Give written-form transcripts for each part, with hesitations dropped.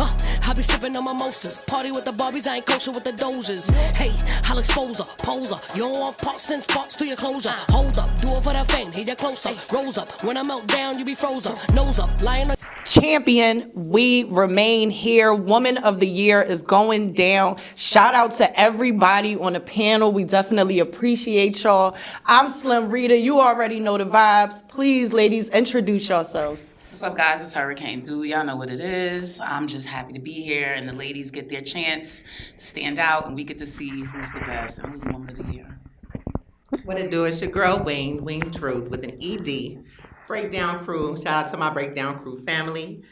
I be sipping on mimosas. Party with the Barbies, I ain't kosher with the Dojas. Hey, I'll expose her, pose her. You don't want parts and sparks to your closure. Hold up, do it for the fame, hit your closer. Rose up, when I melt down, you be frozen. Nose up, lying on. Champion, we remain here. Woman of the Year is going down. Shout out to everybody on the panel. We definitely appreciate y'all. I'm Slim Rita. You already know the vibes. Please, ladies, introduce yourselves. What's up, guys? It's Hurricane Dew. Y'all know what it is. I'm just happy to be here, and the ladies get their chance to stand out, and we get to see who's the best and who's the Woman of the Year. What it do? It's your girl, Wayne Truth, with an ED. Breakdown crew. Shout out to my Breakdown crew family.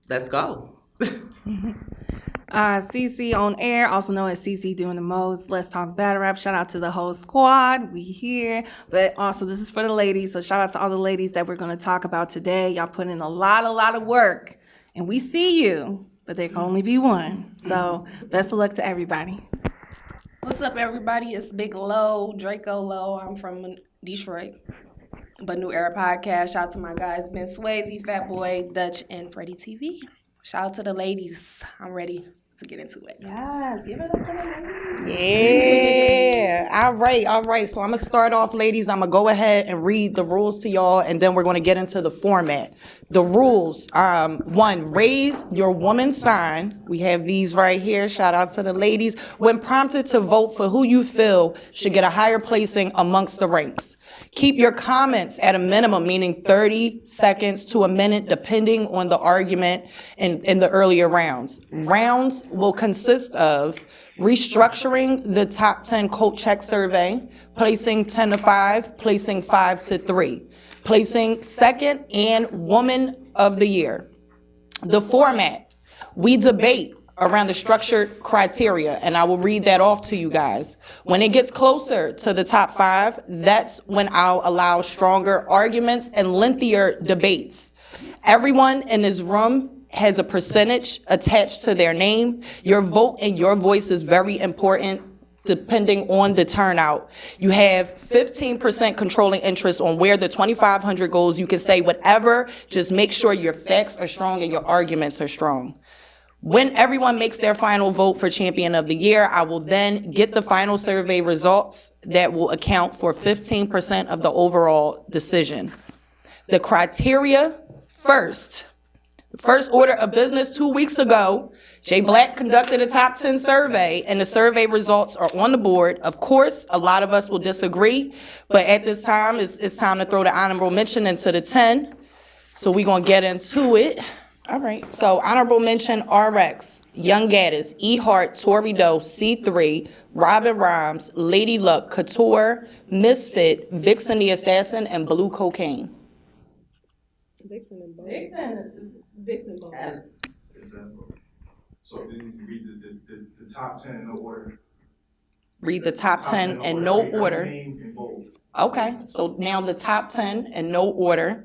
Let's go. CC on air, also known as CC doing the most. Let's talk battle rap. Shout out to the whole squad. We here, but also this is for the ladies. So shout out to all the ladies that we're going to talk about today. Y'all put in a lot of work, and we see you, but there can only be one. So best of luck to everybody. What's up, everybody? It's Big Low, Draco Low. I'm from Detroit. But New Era Podcast. Shout out to my guys, Ben Swayze, Fat Boy, Dutch, and Freddie TV. Shout out to the ladies. I'm ready to get into it. Yes, give it up for the ladies. Yeah. All right. So I'm going to start off, ladies. I'm going to go ahead and read the rules to y'all, and then we're going to get into the format. The rules, 1, raise your woman sign. We have these right here. Shout out to the ladies. When prompted to vote for who you feel should get a higher placing amongst the ranks. Keep your comments at a minimum, meaning 30 seconds to a minute, depending on the argument in the earlier rounds. Rounds will consist of restructuring the top 10 Coat Check survey, placing 10 to 5, placing 5 to 3, placing second and Woman of the Year. The format, we debate around the structured criteria, and I will read that off to you guys. When it gets closer to the top 5, that's when I'll allow stronger arguments and lengthier debates. Everyone in this room has a percentage attached to their name. Your vote and your voice is very important depending on the turnout. You have 15% controlling interest on where the 2,500 goes. You can say whatever, just make sure your facts are strong and your arguments are strong. When everyone makes their final vote for Champion of the Year, I will then get the final survey results that will account for 15% of the overall decision. The criteria first. The first order of business 2 weeks ago, Jay Black conducted a top 10 survey, and the survey results are on the board. Of course, a lot of us will disagree, but at this time, it's time to throw the honorable mention into the 10. So we're going to get into it. All right, so honorable mention, RX, Young Gaddis, E. Hart, Tory Doe, C3, Robin Rhymes, Lady Luck, Couture, Misfit, Vixen the Assassin, and Blue Cocaine. Vixen. So then you read the top 10 in no order. Read the top 10 in no order. Okay, so now the top 10 in no order.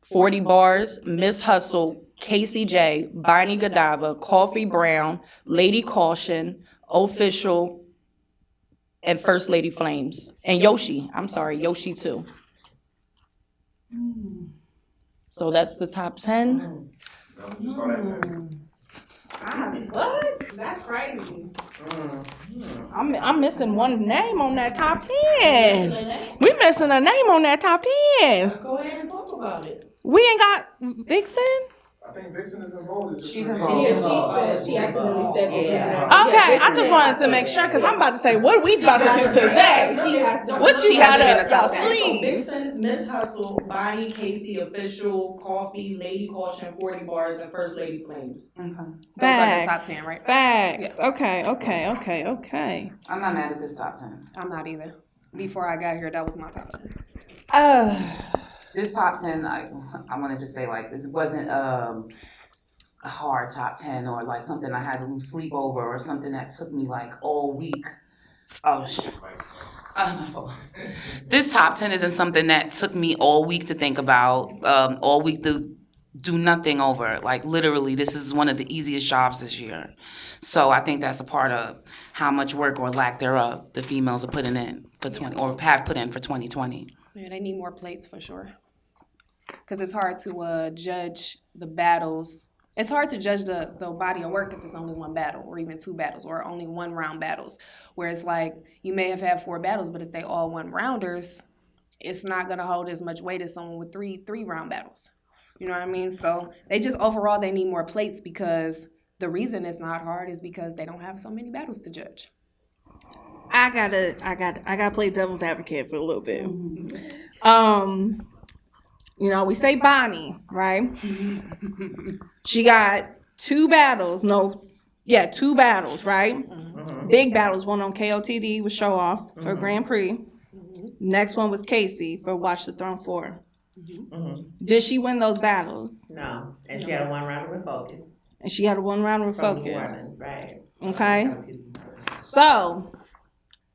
40 Bars, Miss Hustle, Casey J, Bonnie Godiva, Coffee Brown, Lady Caution, Official, and First Lady Flames. And Yoshi, Yoshi too. So that's the top 10. What? That's crazy. I'm missing one name on that top 10. We missing a name on that top 10. Go ahead and talk about it. We ain't got Vixen? I think Vixen is involved. She's involved. She accidentally said Vixen. Okay, I just wanted to make sure, because I'm about to say, what are we about to do today? What you got up y'all sleeves? Vixen, Miss Hustle, Bonnie, Casey, Official, Coffee, Lady Caution, 40 Bars, and First Lady Flames. Okay. Those are the top 10, right? Facts. Okay. I'm not mad at this top 10. I'm not either. Before I got here, that was my top 10. This top 10, I want to just say, like, this wasn't a hard top 10 or, like, something I had to lose sleep over or something that took me, like, all week. Oh, shit. This top 10 isn't something that took me all week to think about, all week to do nothing over. Like, literally, this is one of the easiest jobs this year. So I think that's a part of how much work or lack thereof the females are putting in for have put in for 2020. Yeah, they need more plates for sure. Because it's hard to judge the battles It's hard to judge the body of work if it's only one battle or even two battles or only one round battles. Where it's like you may have had 4 battles, but if they all one rounders, it's not gonna hold as much weight as someone with three round battles. You know what I mean? So they just overall they need more plates because the reason it's not hard is because they don't have so many battles to judge. I gotta play devil's advocate for a little bit. You know, we say Bonnie, right? She got 2 battles. 2 battles, right? Big battles. One on KOTD with Show Off for Grand Prix. Next one was Casey for Watch the Throne 4. Did she win those battles? No, and she had a 1 rounder with Focus. And she had a 1 round with From New Focus. Orleans, right. Okay. So,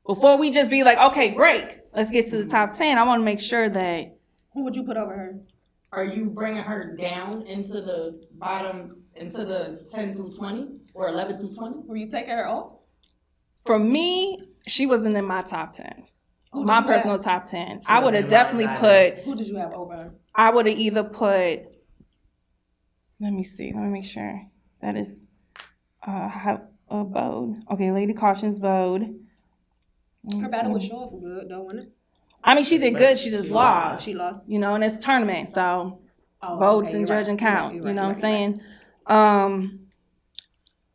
before we just be like, okay, break, let's get to the top 10, I want to make sure that. Who would you put over her? Are you bringing her down into the bottom, into the 10 through 20 or 11 through 20? Were you taking her off? For me, she wasn't in my top 10. Who My did you personal have? top 10. I would have wasn't definitely mine put, Who did you have over her? I would have either put, let me see, let me make sure. That is Bode. Okay, Lady Caution's Bode. Her battle with Show Off was good though, wasn't it? I mean, she did good, she just lost. She lost. You know, and it's a tournament, so Oh, votes okay, and you're judge and right, count. you're You right, know what I'm you're right. saying?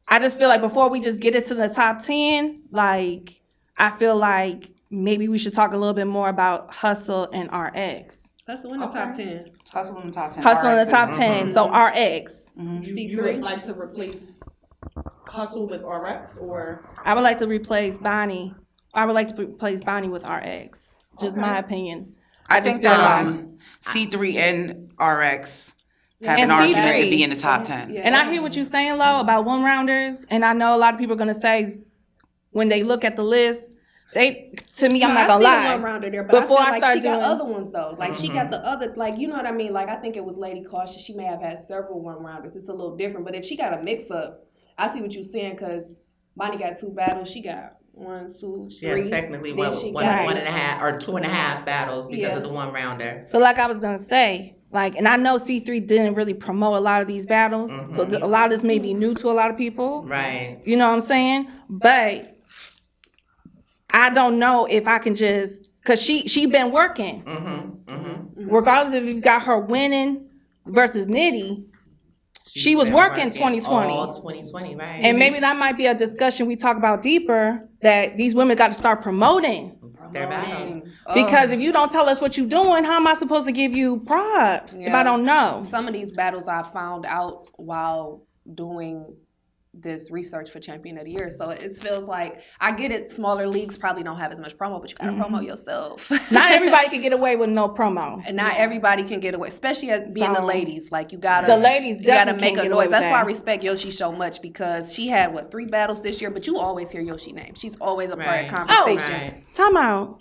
I just feel like before we just get into the top 10, like, I feel like maybe we should talk a little bit more about Hustle and RX. That's the one in the top 10. Hustle in the top 10. Hustle in the RX top is- 10, so RX. You would like to replace Hustle with RX or? I would like to replace Bonnie. I would like to replace Bonnie with RX. Just my opinion. I just think feel like- C3 and RX have And an argument C3. to be in the top 10. And I hear what you're saying, Lo, about 1 rounders. And I know a lot of people are gonna say when they look at the list, to me, I'm not gonna I see lie. the 1 rounder there, but Before I I feel like start she got doing- other ones though. Like she got the other, like you know what I mean. Like I think it was Lady Caution. She may have had several 1 rounders. It's a little different, but if she got a mix up, I see what you're saying because Bonnie got 2 battles. She got 1, 2, 3. She has technically Then one, she one, got- 1.5 or 2.5 battles because Yeah. of the 1 rounder. But like I was gonna say, like, and I know C3 didn't really promote a lot of these battles, so a lot of this may be new to a lot of people. Right. You know what I'm saying? But I don't know if I can just, cause she been working. Regardless if you got her winning versus Nitty, she was been working 2020. All 2020, right. And maybe that might be a discussion we talk about deeper, that these women got to start promoting. their battles. Because if you don't tell us what you're doing, how am I supposed to give you props if I don't know? Some of these battles I found out while doing this research for Champion of the Year. So it feels like, I get it, smaller leagues probably don't have as much promo, but you gotta promote yourself. Not everybody can get away with no promo. And not everybody can get away, especially as being the So, ladies. Like you gotta, the ladies you gotta definitely make can't a get away noise. with That's why I that. respect Yoshi so much because she had 3 battles this year, but you always hear Yoshi name. She's always a part Right. of conversation. Right. Time out.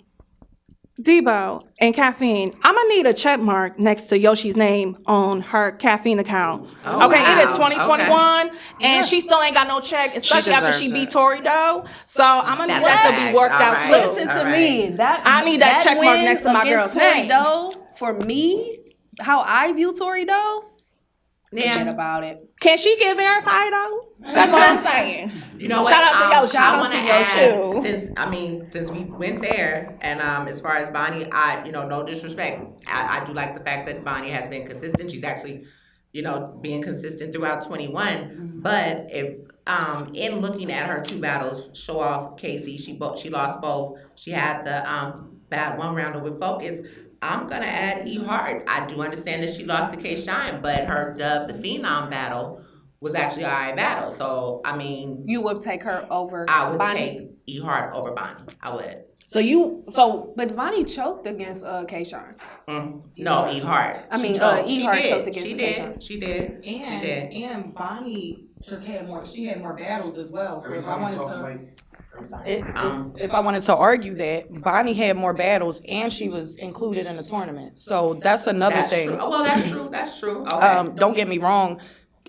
Debo and Caffeine. I'm gonna need a check mark next to Yoshi's name on her Caffeine account. Oh, okay, wow. it is 2021, and she still ain't got no check, especially after she deserves beat it. Tori Doe. So I'm gonna need That's that a to be fact. worked All out right. too. Listen to All me. right. That I need that check mark win next to my against girl's Tori name. Doe, for me, how I view Tori Doe, forget Yeah. about it. Can she get verified though? That's what I'm saying. You know what? Shout out to Yoshi. I Shout out want to to add, Yoshi. since we went there, and as far as Bonnie, no disrespect, I do like the fact that Bonnie has been consistent. She's actually, being consistent throughout 21. But if in looking at her 2 battles, Show Off, Casey, she lost both. She had the bad 1 rounder with Focus. I'm gonna add E Hart. I do understand that she lost to K Shine, but her Dub the Phenom battle was actually an alright battle. So I mean, You would take her over I would Bonnie. take E Hart over Bonnie. I would. But Bonnie choked against K-Shine. No, E Hart. I mean, She choked. E She Hart did. choked against She K-Shine. did. She did. She did. And Bonnie just had more. She had more battles as well. So Every if I time you wanted talk, to, like, every time. if I wanted to argue that Bonnie had more battles and she was included in the tournament, so that's another That's thing. true. Oh, well, that's true. That's true. Okay. Don't get me wrong.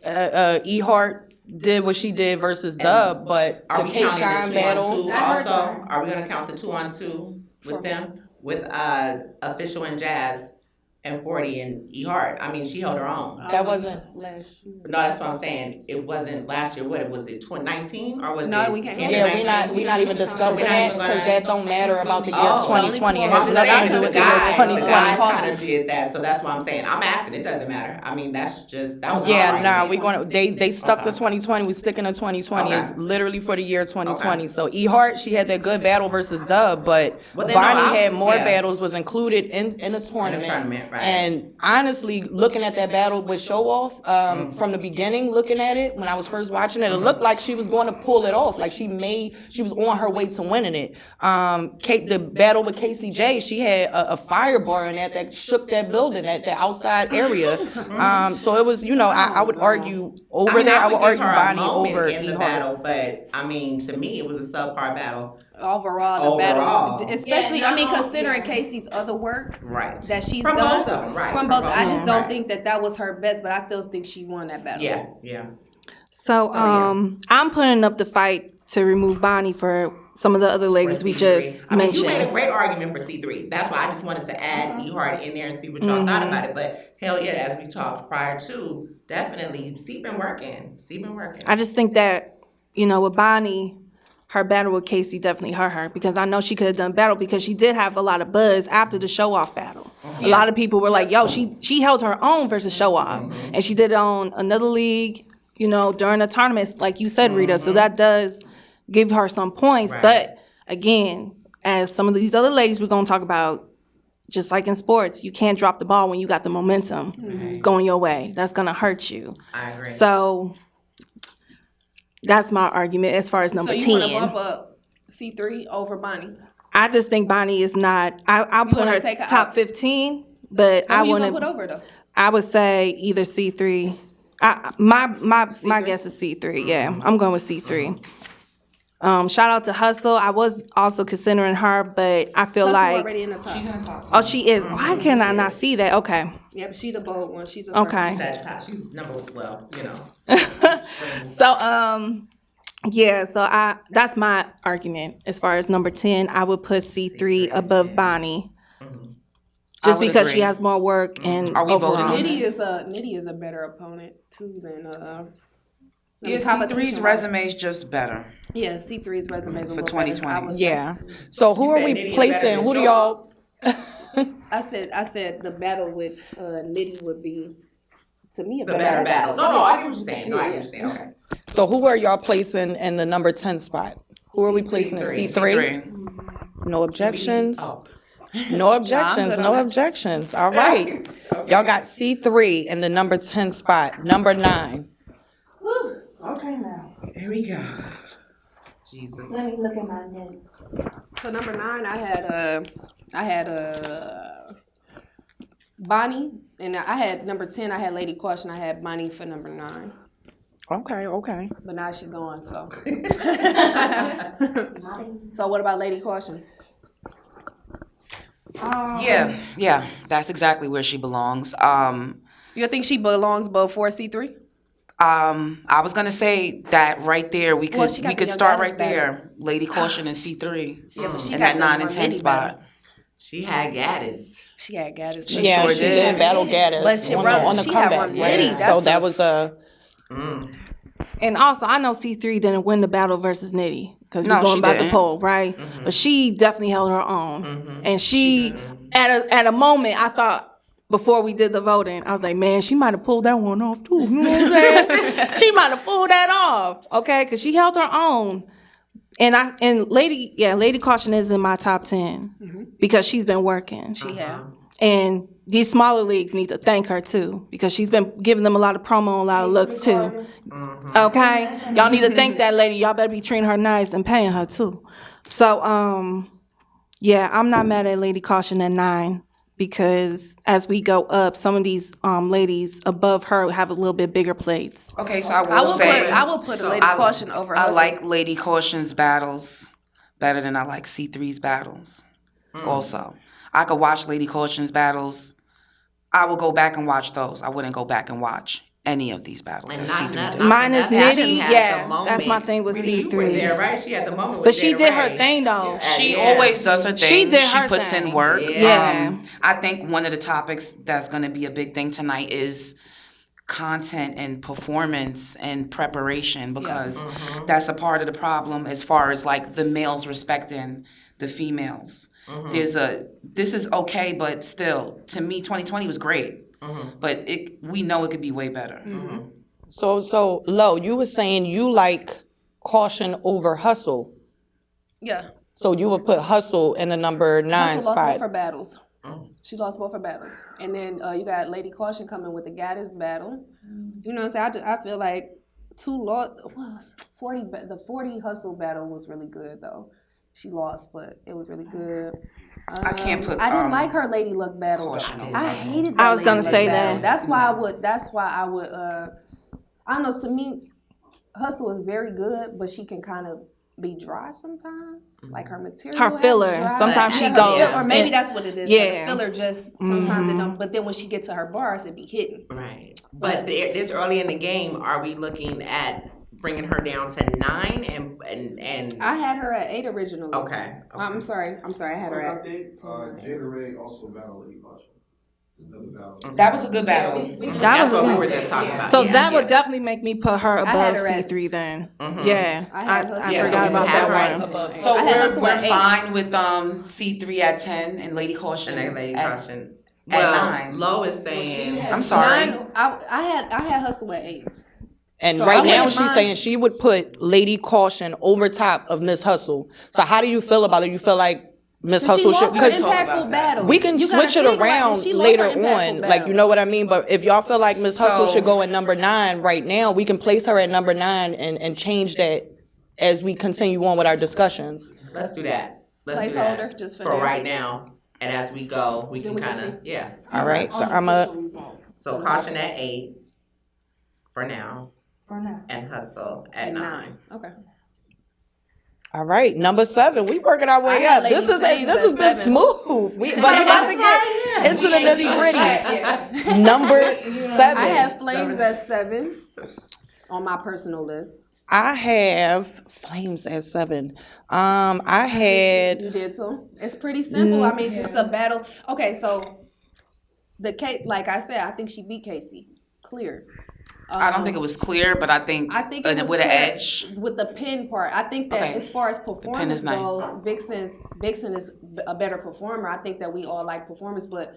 E Hart did what she did versus Dub, but Are the we K counting Shine the 2 battle. on 2 also? Are we gonna count the 2 on 2 with them? With Official and Jazz and 40 in E Hart. I mean, she held her own. That wasn't last year. No, that's what I'm saying. It wasn't last year. What was it? 2019 or was No, it? we can't. end of Yeah, 19? we not even discussing we're not that even because gonna- that don't matter about the year Oh, of 2020. It only has two nothing to do because with the year of guys- 2020. The guys kind of did that, so that's why I'm saying. I'm asking. It doesn't matter. I mean, that was. Yeah, our nah, argument. we gonna they stuck to Okay. 2020. We sticking to 2020. Okay. It's literally for the year 2020. Okay. So E Hart, she had that good battle versus Dub, but Well, then, Bonnie no, had I'm- more yeah. battles, was included in the tournament. tournament, right. And honestly, looking at that battle with Show Off, from the beginning, looking at it when I was first watching it, it looked like she was going to pull it off. Like she was on her way to winning it. The battle with KCJ, she had a fire bar in that shook that building at the outside area. So it was, I would argue over there. I would give argue her a Bonnie moment over in E the Hart. battle, but I mean, to me, it was a subpar battle. Overall, the Overall. battle, especially, I mean, considering Casey's other work Right. that she's From done. both of them, right. From both, I just don't Right. think that was her best, but I still think she won that battle. Yeah. So, I'm putting up the fight to remove Bonnie for some of the other ladies we just I mean, mentioned. you made a great argument for C3. That's why I just wanted to add E Hart in there and see what y'all Mm-hmm. thought about it. But hell yeah, as we talked prior to, definitely C been working. I just think that, with Bonnie, her battle with Casey definitely hurt her because I know she could have done battle because she did have a lot of buzz after the Show Off battle. A lot of people were like, yo, she held her own versus Show Off. And she did it on another league, during the tournaments, like you said, Rita. So that does give her some points. Right. But again, as some of these other ladies we're going to talk about, just like in sports, you can't drop the ball when you got the momentum going your way. That's going to hurt you. I agree. So that's my argument as far as number So 10. you want to bump up C3 over Bonnie? I just think Bonnie is not. I'll put wanna her take her top out? 15, but I Who you gonna wouldn't. put over though? I would say either C3. My guess is C3. Yeah, I'm going with C3. Shout out to Hustle. I was also considering her, but I feel Hustle like already in the top. oh, she is. Why can I not see that? Okay. Yeah, but she's the bold one. She's the Okay. That top, she's number, So yeah, so that's my argument as far as number 10. I would put C3 above Bonnie. Just would because she agree. has more work and Are we voting overall. on Nitty is a better opponent too than Yeah, competition-wise. C3's resume is just better. Yeah, C3's resume is a For little better, 2020. I would say. Yeah. So who You are said we Nitty is better placing? than Who do Show y'all? I said the battle with Nitty would be to me a the better battle. No, I get what you're saying. No, I Yeah. understand. Okay. So who are y'all placing in the number 10 spot? Who are we placing in C3? C3? No objections. Oh. No objections. good No on that. objections. All right. Y'all got C3 in the number 10 spot. Number 9. Okay, now Here we go. Jesus. let me look at my notes. For number 9, I had Bonnie, and I had number 10. I had Lady Caution. I had Bonnie for number 9, Okay. but now she gone. So, so what about Lady Caution? Yeah, that's exactly where she belongs. You think she belongs before C3? I was gonna say that right there. We could Well, she got the Young start Goddess right there. Lady Caution and C3. Yeah, but she in got that the 9 and 10 Nitty spot. battle. She had Gaddis. She had Gaddis. She Yeah, sure she did. did battle Gaddis But she on the she had comeback. one Right? Nitty. So That's that a- was a. And also, I know C3 didn't win the battle versus Nitty because No, we're going she by the didn't. poll, right? But she definitely held her own, and she at a moment I thought before we did the voting, I was like, man, she might have pulled that one off too. You know what I'm saying? She might have pulled that off, okay? Because she held her own. And Lady Caution is in my top 10 because she's been working. She had. And these smaller leagues need to thank her too because she's been giving them a lot of promo, a lot of looks too. Okay, y'all need to thank that lady. Y'all better be treating her nice and paying her too. So yeah, I'm not mad at Lady Caution at 9 because as we go up, some of these ladies above her have a little bit bigger plates. Okay, so I will put a Lady Caution over I Hustle. like Lady Caution's battles better than I like C3's battles. Also, I could watch Lady Caution's battles. I will go back and watch those. I wouldn't go back and watch any of these battles And that not- C3 not- did. not- Mine is That's- Nitty, she had yeah, the moment. that's my thing with You were C3. there, right? She had the moment with But she Jada did her Ray. thing though. She Yeah. always does her thing. She did her puts thing. in work. Yeah. I think one of the topics that's going to be a big thing tonight is content and performance and preparation, because that's a part of the problem as far as like the males respecting the females. This is okay, but still, to me, 2020 was great. But we know it could be way better. So Lo, you were saying you like caution over hustle. Yeah. So you would put hustle in the number 9 Hustle lost both her spot. battles. She lost both her battles. And then you got Lady Caution coming with the Gaddis battle. You know what I'm saying? I feel like the 40 hustle battle was really good though. She lost, but it was really good. I can't put. I didn't like her Lady Luck battle. Caution over I Hustle. hated that. I was Lady gonna Luck say battle. that. That's why I would I don't know, to me, Hustle is very good, but she can kind of be dry sometimes. Like her material. Her has filler. dry. Sometimes she her goes filler- Or maybe in- that's what it is. Yeah. Like the filler just sometimes it don't, but then when she get to her bars, it be hitting. Right. But this early in the game, are we looking at bringing her down to 9 and I had her at 8 originally. okay. I'm sorry. I had her at. Jada Ray also battled Lady Caution. Another battle. That was a good battle. That That's was what we good. were just talking about. So yeah. that would definitely make me put her had above her at C3 then. Mhm. Yeah, I had her- I Yeah, forgot so about we that have one. her So I had Hustle we're at 8. fine with C3 at 10 and Lady Caution And Lady at Caution. at Well, 9. Lo is saying. I'm sorry. 9, I had Hustle at 8. And So right I now wouldn't she's mind- saying she would put Lady Caution over top of Miss Hustle. So how do you feel about it? You feel like Miss She Hustle lost should, her because talk about impactful that. battles. we can You gotta switch it think about around she lost later her impactful on. Like, battle. you know what I mean? But if y'all feel like Miss Hustle So- should go at number 9 right now, we can place her at number 9 and change that as we continue on with our discussions. Let's do that. Let's do Placeholder, that just for for now. right now. And as we go, we can we can kind of yeah. All right, so I'm a, So Caution at 8 for now. And Hustle at 9. Okay. all right, number 7. We working our way I had up. This Lady is Flames this at has been 7. smooth. But we about to get into the nitty gritty. Number 7. I have Flames at 7 on my personal list. I have Flames at 7. I had You did too. It's pretty simple. I mean, just a battle. Okay, so the Kate, like I said, I think she beat Casey. Clear. I don't think it was clear, but I think it was with an clear edge. with the pin part. I think that Okay. as far as pin performance is nice. goes, Vixen is a better performer. I think that we all like performance, but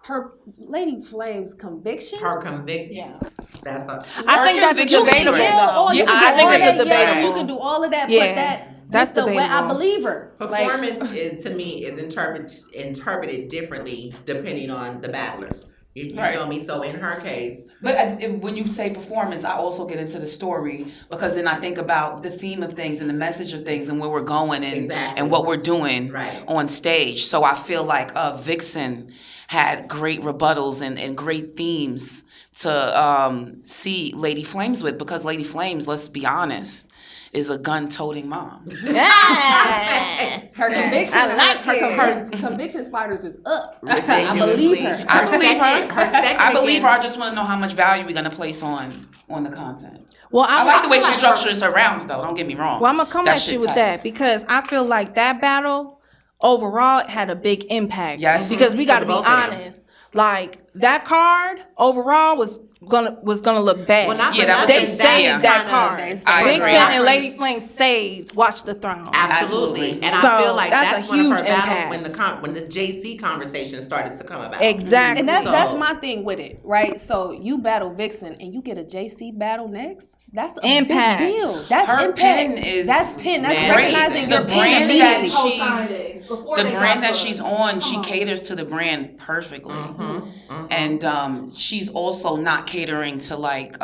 her Lady Flame's conviction. Her conviction. Yeah. That's a. I think Her that's conviction was debatable great. though. You Yeah, can I do think all it's that, debatable. Yeah, you can do all of that, Yeah, but that that's just the way I debatable. believe her. Like, Performance is to me is interpreted differently depending on the battlers. You Right. feel me? So in her case, But when you say performance, I also get into the story, because then I think about the theme of things and the message of things and where we're going and Exactly. and what we're doing Right. on stage. So I feel like Vixen had great rebuttals and great themes to see Lady Flames with, because Lady Flames, let's be honest, is a gun-toting mom. her conviction, I like her conviction sliders is up. I ridiculously. believe her. I believe her. Her second I believe her. I against- just want to know how much value we're gonna place on the content. Well, I like the way she like structures her rounds, though. Don't get me wrong. Well, I'm gonna come That at shit you with tight. that because I feel like that battle overall had a big impact. Yes. Because we got to be both of them. honest. Like that card overall was gonna look bad. Well, not for Yeah, that was they nothing, saved that kinda- card. I Vixen agree. and Lady Flame saved Watch the Throne. Absolutely. And So, I feel like that's that's a one of huge her battles impact. when the JC conversation started to come about. Exactly. And that's So- my thing with it, right? So you battle Vixen and you get a JC battle next. That's a Impact. big deal. That's Her impact. pin is That's pin. That's Man, recognizing the your pin brand immediately. that brand that she's on, she caters to the brand perfectly. And she's also not catering to like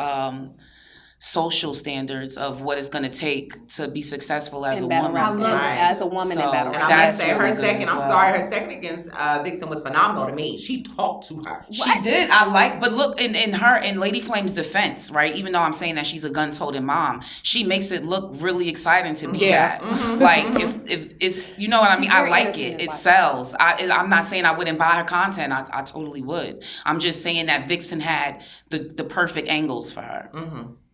social standards of what it's going to take to be successful as In a battle woman. rap, Right. as a woman in So, battle And rap. I'm gonna That's say her really good second. as I'm well. sorry, her second against Vixen was phenomenal to me. She talked to her. She did. I like, but look, in her, in Lady Flame's defense, right? Even though I'm saying that she's a gun-toting mom, she makes it look really exciting to be Yeah. that. Like, if it's, you know what I mean? I very like entertaining, it. It like- sells. I'm not saying I wouldn't buy her content. I totally would. I'm just saying that Vixen had the perfect angles for her.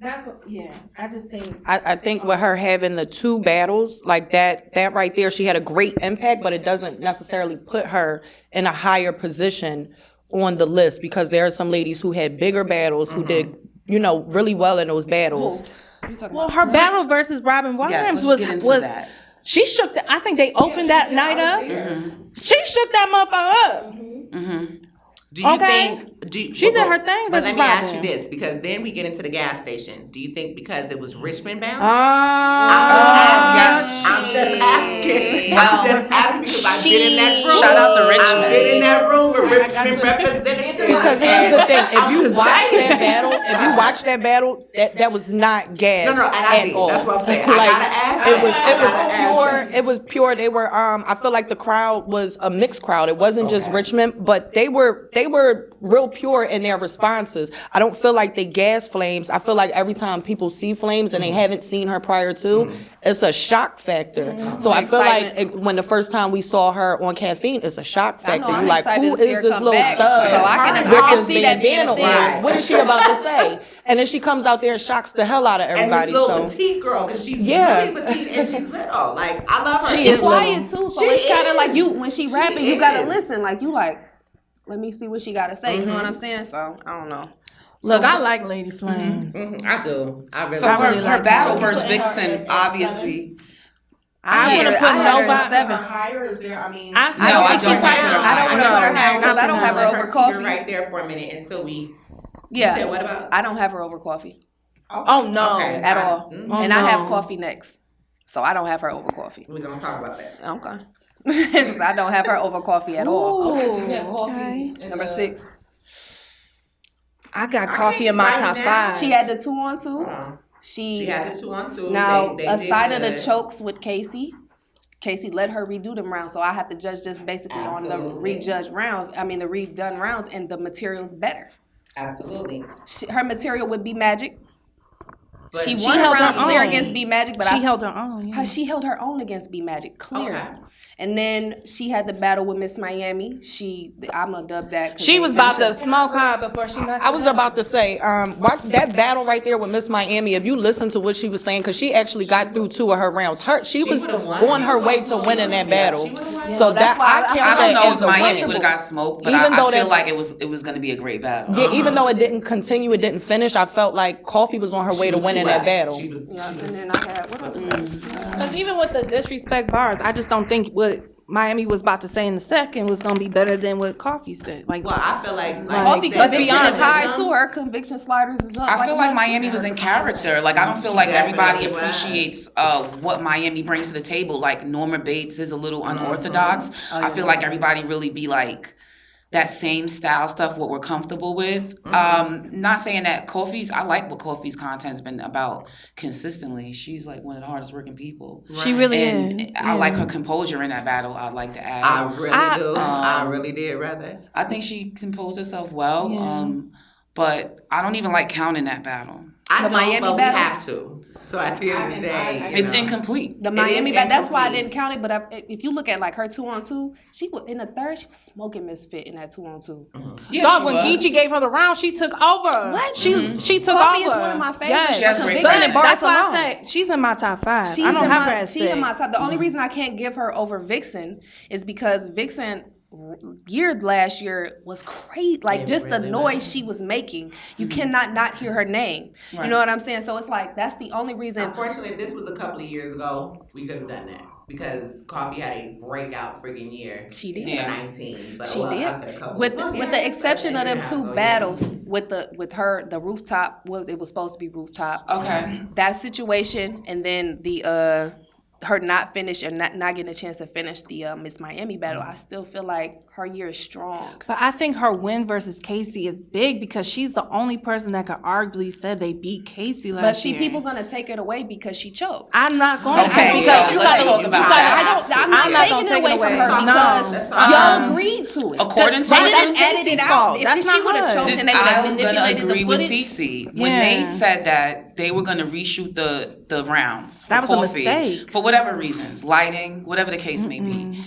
That's what, yeah. I just think. I think with her having the two battles, like that right there, she had a great impact, but it doesn't necessarily put her in a higher position on the list because there are some ladies who had bigger battles who did, really well in those battles. Well, her battle versus Robin Williams let's get into was that. she shook. I think they opened that night up. She shook that motherfucker up. Do you Okay. think She did her thing But versus let me ask you Robin. this, because then we get into the gas station. Do you think because it was Richmond bound? I'm just asking. Well, I'm just asking because I've been in that room. Shout out to I've Richmond. been in that room with Richmond representatives. Because here's the thing: I'm if you just watch saying. that battle, that was not gas No, and I at did. all. That's what I'm saying. I gotta ask It that. was I gotta ask pure. that. It was pure. They were. I feel like the crowd was a mixed crowd. It wasn't just Richmond, but they were real pure in their responses. I don't feel like they gas Flames. I feel like every time people see Flames and they haven't seen her prior to, it's a shock factor. So I feel like when the first time we saw her on Caffeine, it's a shock I know, factor. I'm You're like, excited who to see is her this come little back, thug? so I with can this see that being a bandana thing. on? Right. What is she about to say? And then she comes out there and shocks the hell out of And everybody. this little So petite girl, because she's Yeah. really petite and she's little. Like, I love her. She is quiet little. too, so She it's kind of is. like you when she rapping, She you gotta is. listen. Like you like, let me see what she gotta say. You know what I'm saying? So I don't know. Look, I like Lady Flames. I do. I really So do. her, really like battle that. versus Vixen, obviously. I had wouldn't her- put I had her nobody. at 7. higher is there? I mean, No, I think don't she's think higher. her I don't high. want to put her higher because I don't have her Let over teeter coffee. right there for a minute until we. Yeah. You said what about? I don't have her over coffee Oh no. Okay. at all, Oh, and I have no. coffee next, so I don't have her over coffee. We're gonna talk about that. Okay. I don't have her over coffee at all. Okay. Number 6. I got coffee in my right top now. 5. She had the 2-on-2. Hold on. She She had the 2-on-2. now They aside did of the good. chokes with Casey. Casey let her redo them rounds, so I have to judge just basically on the Absolutely. redone rounds, and the material's better. Absolutely. Her material would be Magic. But She she won a held round her clear own. against B Magic, but She held her own. Yeah. she held her own against B Magic, clear. Okay. And then she had the battle with Miss Miami. I'm gonna dub that. 'cause She they was about to finished it. smoke her before she messed I was about to say, that battle right there with Miss Miami, if you listen to what she was saying, because she actually got through 2 of her rounds. She was would've won. on her way to winning that battle. She would've won. So that's that why I I count I don't that know as if a Miami winnable. would have got smoked, but Even I though feel that- like it was going to be a great battle. Yeah, even though it didn't continue, it didn't finish, I felt like Coffee was on her way to was winning too that whack. battle. She was. And then I had what other battle? Because even with the disrespect bars, I just don't think what Miami was about to say in the second was gonna be better than what Coffee said. Like, Well, I feel like Coffee you said, conviction is honest. high too. Her conviction sliders is up. I feel like one. Miami was in character. Like I don't feel like definitely everybody was. appreciates what Miami brings to the table. Like Norma Bates is a little unorthodox. I feel like everybody really be like that same style stuff, what we're comfortable with. Not saying that Kofi's, I like what Kofi's content's been about consistently. She's like one of the hardest working people. she really And is. I like her composure in that battle. I'd like to add. I really do. I um, really did rather. I think she composed herself well. Yeah. But I don't even like counting that battle. I The don't, Miami but battle? we have to. So at the end of the day, It's incomplete. The Miami is battle. That's why I incomplete. didn't count it. But if you look at like her 2-on-2, she was in the third. She was smoking Misfit in that 2-on-2. Yeah, Dog, she when was. Geechee gave her the round, she took over. What? She took Coffee over. is one of my favorites. Yes. She has But great conviction content. and bars That's why alone. I say she's in my top 5. She's I don't in have my, her at she 6. in my top. The only reason I can't give her over Vixen is because Vixen last year was crazy. Like just the noise she was making, you cannot not hear her name. You know what I'm saying? So it's like that's the only reason. Unfortunately, if this was a couple of years ago, we could have done that because Coffee had a breakout friggin' year. She did. Yeah. 19. But She well, did. I said a couple. With Well, with yeah, the exception of them yeah, two so, yeah. battles with the rooftop. Well, it was supposed to be rooftop. Okay. That situation, and then the her not finish and not getting a chance to finish the Miss Miami battle. I still feel like her year is strong. But I think her win versus Casey is big because she's the only person that could arguably said they beat Casey last But see, year. people gonna take it away because she choked. I'm not going Okay, to. so Because you let's gotta- talk you about gotta- that. I'm I'm not gonna taking it take away it from away. her No. because y'all agreed to it. According to They But didn't that's edit it Casey's out. fault. If That's she not would have hers. choked and they would have I'm gonna manipulated agree the with footage. Cece when they Yeah. said that they were gonna reshoot the rounds for That was a coffee mistake. for whatever reasons, lighting, whatever the case may be.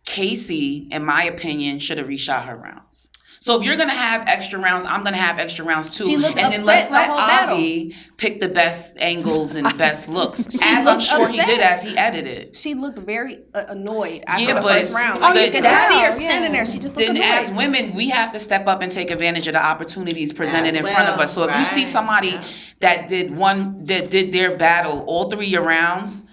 Casey, in my opinion, should have reshot her rounds. So if you're gonna have extra rounds, I'm gonna have extra rounds too. She looked and then upset let's the let whole battle. Avi pick the best angles and best looks, as I'm looked sure he upset. did as he edited. She looked very annoyed after Yeah, the but first round. Oh, Like, you you can could tell, see her yeah. standing there. She just looked Then annoyed. as women, we have to step up and take advantage of the opportunities presented As in front of well, us. So if you see right, somebody yeah. that did their battle all 3 year rounds,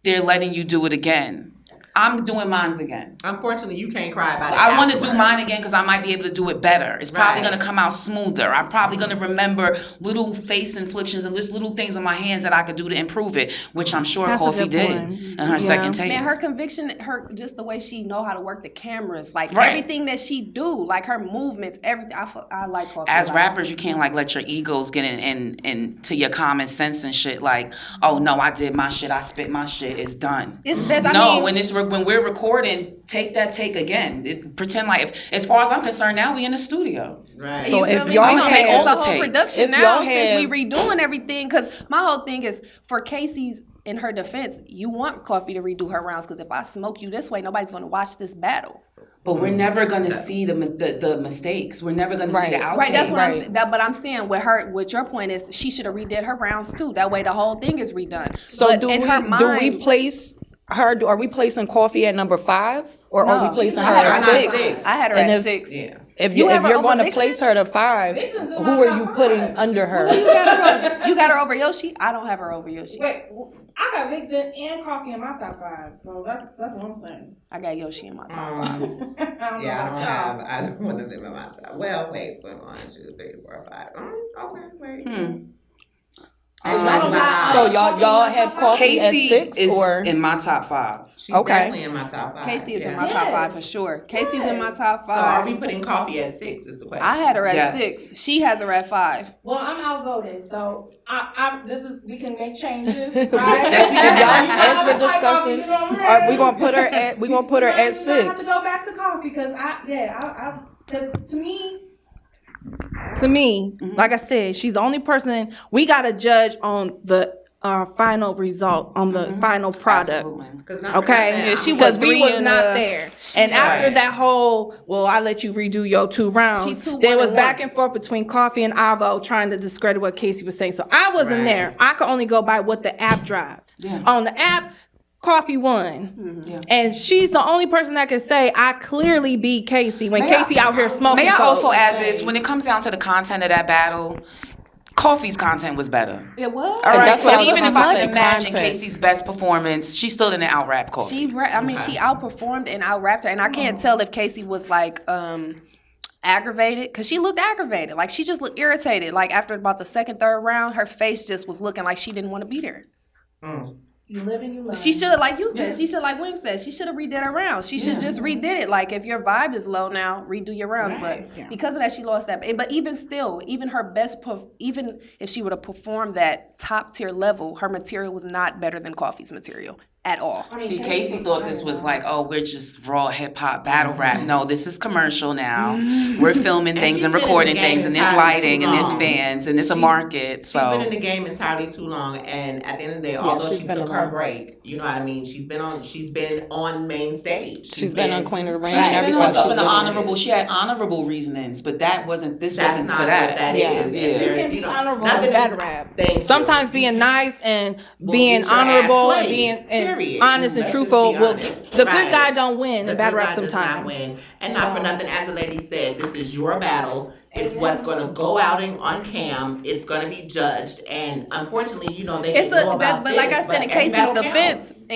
they're letting you do it again. I'm doing mine again. Unfortunately, you can't cry about it. I want to do afterwards. mine again because I might be able to do it better. It's probably Right. going to come out smoother. I'm probably going to remember little face inflictions and just little things on my hands that I could do to improve it, which I'm sure That's a Kofi good did point. in her Yeah. second take. Man, her conviction, her just the way she know how to work the cameras, like Right. everything that she do, like her movements, everything. I like Coffee. As a lot. rappers, you can't like let your egos get in to your common sense and shit. Like, oh no, I did my shit, I spit my shit, it's done. It's best. I No, mean, when we're recording, take that take again. Pretend like as far as I'm concerned, now we in the studio. Right. So you if feel me? y'all We gonna take make all this a the whole takes. production If now y'all since we have- redoing everything. Because my whole thing is for Casey's. In her defense, you want Coffee to redo her rounds because if I smoke you this way, nobody's going to watch this battle. But we're never gonna see the mistakes. We're never gonna see the Right. outtakes. Right, that's what Right. but I'm saying with her, with your point is she should have redid her rounds too. That way the whole thing is redone. So But do in we her do we mind- place her? Are we placing Coffee at number 5, or are No, we placing I her had her at at 6? six. I had her And at if- 6. Yeah. If You you have if her you're over going to Vixen? place her to 5, Vixen's in who my are top you 5. putting under her? You got her over Yoshi? I don't have her over Yoshi. Wait, I got Vixen and Coffee in my top 5, so that's what I'm saying. I got Yoshi in my top 5. I don't know Yeah, I don't about have y'all. either one of them in my side. Well, wait, 1, 2, 3, 4, 5. Okay, wait. So y'all have Coffee at Casey 6, is or in my top 5. She's Okay. definitely in my top 5. Casey is in yeah. my top 5 for sure. Casey's in my top 5. So are we putting Coffee at 6 is the question. I had her at Yes. 6. She has her at 5. Well, I'm outvoted, so we can make changes. Yes, Right? we can. As we're You know discussing, what I'm are we saying? gonna put her at You might have 6? to go back to Coffee because to me, To me, like I said, she's the only person we got to judge on the final result, on the final product. Absolutely. 'Cause not for Okay, nothing, Yeah, she because was we three was and, not there. And after right. that whole, well, I let you redo your 2 rounds. She's 2, There 1, was and back 1. and forth between Coffee and Avo trying to discredit what Casey was saying. So I wasn't Right. there. I could only go by what the app drives. Yeah. On the app, Coffee won. Mm-hmm. And she's the only person that can say, I clearly beat Casey when May I- Casey out here smoking. May I folks. also add this? When it comes down to the content of that battle, Coffee's content was better. It was. All right, that's what so I was even if about I to say, imagine content. Casey's best performance, she still didn't out-rap Coffee. She outperformed and out-rapped her. And I can't tell if Casey was like, aggravated because she looked aggravated. Like she just looked irritated. Like after about the second, third round, her face just was looking like she didn't want to be there. you live and you learn. She should have, like you said, she should, like Wing said, she should have redid her rounds. She should just redid it. Like if your vibe is low now, redo your rounds. Right. But because of that, she lost that. But even still, even her best, even if she would have performed that top tier level, her material was not better than Coffee's material at all. See, Casey thought this was like, oh, we're just raw hip hop battle rap. No, this is commercial now. We're filming things she's and been in recording the game things, and there's entirely lighting, too and there's long. fans, and there's a market. She's been So in the game entirely too long, and at the end of the day, although she's she been took her around. break, you know what I mean. She's been on main stage. She's been on Queen of the Ring she and defended everything. herself She's in an been- honorable. She had honorable reasonings, but that wasn't. This That's wasn't not for what that. that Yeah. is. And Yeah. there- You can be honorable nothing in is- battle rap. Thank you. Sometimes being nice and being get your ass honorable and played, being period. honest and Let's just truthful be will. honest. The Right. good guy don't win The in battle good rap guy does not sometimes. win. And not for nothing, as the lady said, this is your battle. It's what's going to go out on cam. It's going to be judged. And unfortunately, you know, they It's didn't know about but like this, I said, in but every Casey's battle defense,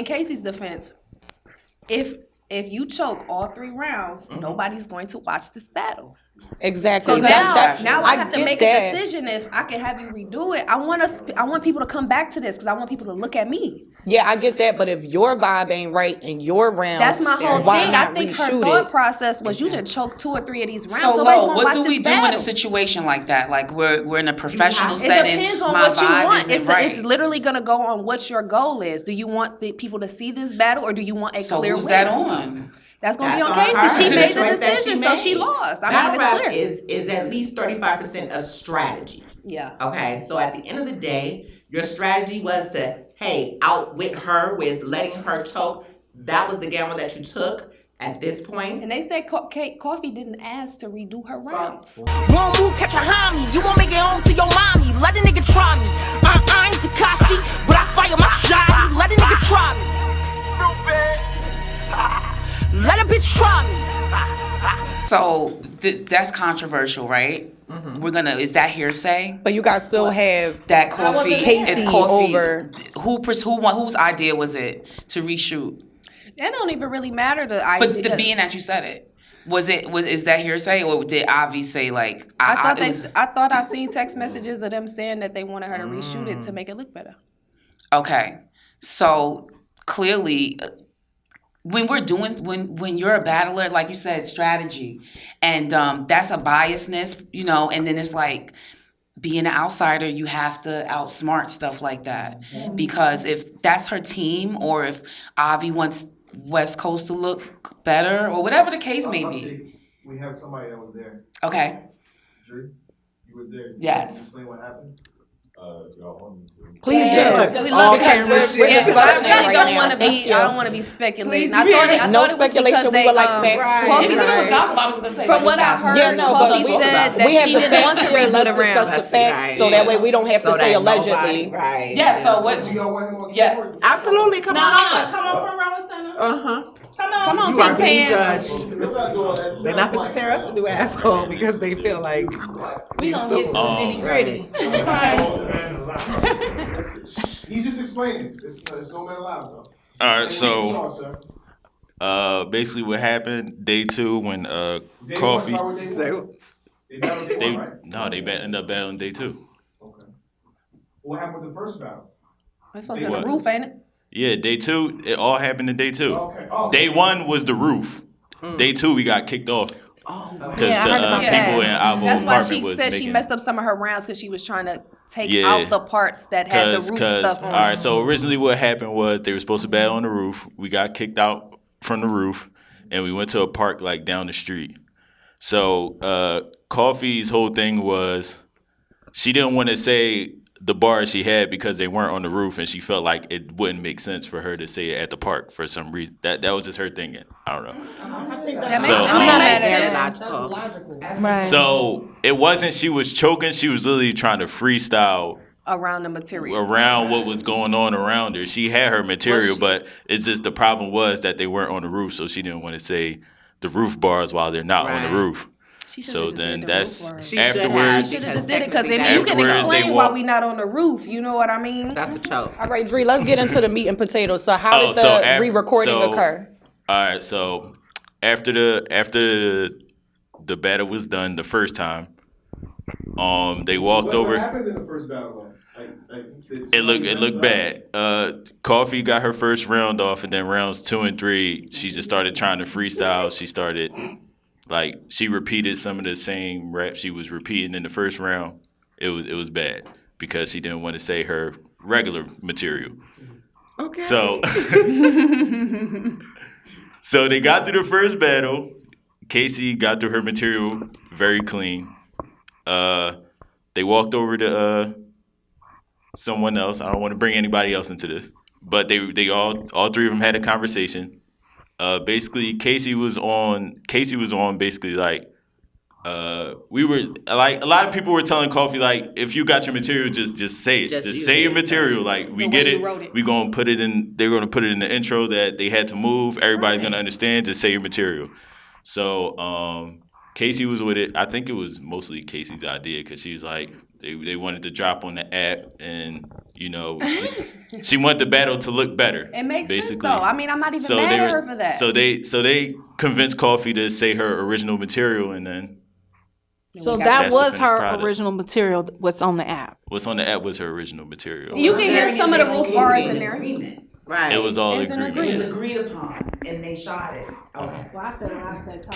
if you choke all 3 rounds, nobody's going to watch this battle. Exactly. So That- now I have to get make that. a decision if I can have you redo it. I want people to come back to this because I want people to look at me. Yeah, I get that, but if your vibe ain't right in your round, That's my whole thing. why I not think her reshoot thought it? process was you done choke 2 or 3 of these rounds. So Nobody's Lo, gonna what watch do this we do in battle. a situation like that? Like we're in a professional It setting. depends on my what you vibe want. isn't right. It's literally gonna go on what your goal is. Do you want the people to see this battle, or do you want a So clear who's win? that on? That's gonna be That's on on Casey. her. She made the Choice that decision, she so she made. lost. I Battle mean, rap it's clear. is at least 35% of strategy. Yeah. Okay, so at the end of the day, your strategy was to, hey, outwit her with letting her choke. That was the gamble that you took at this point. And they said Kate Coffee didn't ask to redo her rounds. One move, catch a homie. You won't make it home to your mommy. Let a nigga try me. I ain't Takashi, but I fire my shot. Let a nigga try me. Let a bitch try me. So that's controversial, right? Mm-hmm. Is that hearsay? But you guys still have That Coffee, Casey if Coffee, over. whose idea was it to reshoot? That don't even really matter. But being that you said it, is that hearsay, or did Avi say like? I thought I seen text messages of them saying that they wanted her to reshoot it to make it look better. Okay, so clearly, when you're a battler, like you said, strategy, and that's a biasness, and then it's like being an outsider, you have to outsmart stuff like that, because if that's her team, or if Avi wants West Coast to look better, or whatever the case may be. We have somebody that was there. Okay. Drew, you were there. Yes. Can you explain what happened? Y'all want me to? Please do. We love camera because shit. I Right really don't now. want to Thank be. you. I don't want to be speculating. Please I be. thought No it was speculation. because We they would like facts. Coffee Because if it was said- gossip, I was gonna say. From like, what it's I gossip. heard, Yeah, no, Coffee but said that we have she the didn't want facts to here. redo Let's the discuss rounds. the facts, so that way we don't have to say allegedly. Right. Yeah. So what? Do y'all want him on Yeah. camera? Absolutely. Come on over. Come on from Rollins Center. Uh-huh. Come on. You are being Pants. judged. Let's not do all that. They're not going to tear us a new asshole because they feel like We gonna get to the nitty gritty. He's just explaining. It's no man allowed though. All right, so Sorry, sir. basically what happened day 2 when Day Coffee one, start with day one. They battled day they one, right? no they ended up battling day 2. Okay. What happened with the first battle? It's supposed to be on What? the roof, ain't it? Yeah, day 2 it all happened in day 2. Okay. Oh, Day 1 was the roof. Day 2 we got kicked off because Yeah, I heard the about people in that. Avo That's why apartment she was said making. she messed up some of her rounds because she was trying to take Yeah. out the parts that had the roof stuff on. All right, so originally what happened was they were supposed to battle on the roof. We got kicked out from the roof, and we went to a park like down the street. So Coffee's whole thing was she didn't want to say the bars she had because they weren't on the roof, and she felt like it wouldn't make sense for her to say it at the park for some reason. That was just her thinking. I don't know. That makes, So- I mean, I'm that not makes mad sense. at that. That's logical. Right. So it wasn't she was choking. She was literally trying to freestyle Around the material. around what was going on around her. She had her material, but it's just the problem was that they weren't on the roof, so she didn't want to say the roof bars while they're not on Right. the roof. She should've So just then did the that's roof bars. She should have. afterwards. Should have just did it because then Technically, you can afterwards, they explain why walk- we not on the roof. You know what I mean? That's a choke. All right, Dree, let's get into the meat and potatoes. So how Oh, did the so af- re-recording so- occur? All right, so after the battle was done the first time, they walked What over. happened in the first battle? Did It somebody looked mess up? bad. Coffee got her first round off, and then rounds 2 and 3, she just started trying to freestyle. She started she repeated some of the same raps she was repeating in the first round. It was bad because she didn't want to say her regular material. Okay. So so they got through the first battle. Casey got through her material very clean. They walked over to someone else. I don't want to bring anybody else into this, but they all three of them had a conversation. Basically, Casey was on basically like we were like a lot of people were telling Coffee like if you got your material just say it, Just just use say your it. material like we The get way it. you wrote it. We gonna put it in. They're gonna put it in the intro that they had to move. Everybody's gonna understand. Just say your material. So Casey was with it. I think it was mostly Casey's idea because she was like they wanted to drop on the app and she wanted the battle to look better. It makes sense basically. though. I mean, I'm not even mad at her for that. So they convinced Coffee to say her original material, and then So That's that the was finished her product. original material. What's on the app? what's on the app was her original material. You can hear some of the roof bars in there. Right. It was all It's an agreed. It was agreed upon, and they shot it. Okay. Well, I said what I said.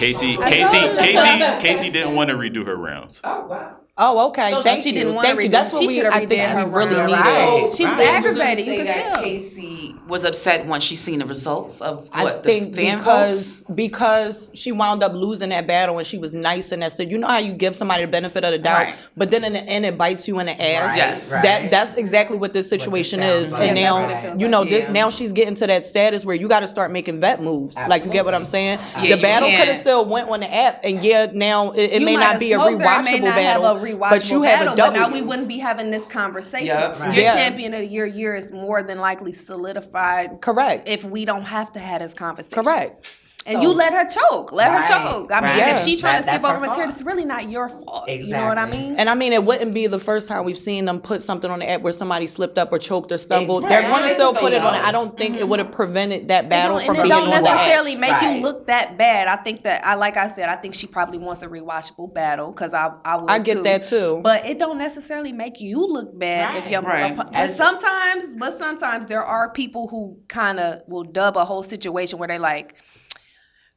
Casey didn't want to redo her rounds. Oh wow. Oh, okay. So Thank she you. didn't want to Thank you. redo. That's what She we, should have I think redid her we really round. needed. Right. She was Right. aggravated. You Say could that tell. Casey was upset when she seen the results of I what think the fan votes. because she wound up losing that battle and she was nice and that said, you know how you give somebody the benefit of the doubt, Right. but then in the end it bites you in the ass. Right, Yes. right. That's exactly what this situation sounds is. like. And Yeah, that's now what it feels you like. know Yeah. now she's getting to that status where you got to start making vet moves. Like you get what I'm saying? Yeah, the you battle could have can't. still went on the app, and now it You may might not have be a smoked her, it may rewatchable not battle, have a rewatchable but you have battle, a but W. now we wouldn't be having this conversation. Yep. Your Yeah. champion of your year is more than likely solidified. Correct. If we don't have to have this conversation. Correct. And So- you let her choke. Let Right, her choke. I mean, right. if she trying to That's skip over her material, fault. it's really not your fault. You know what I Exactly. mean? And I mean, it wouldn't be the first time we've seen them put something on the app where somebody slipped up or choked or stumbled. Right. They're going to They still put put those it on. out. I don't think it would have prevented that battle and from it being don't on the app. necessarily make Right. you look that bad. I think that like I said, I think she probably wants a rewatchable battle because I would I get too. that too. But it don't necessarily make you look bad if you're. Right. But sometimes there are people who kind of will dub a whole situation where they like,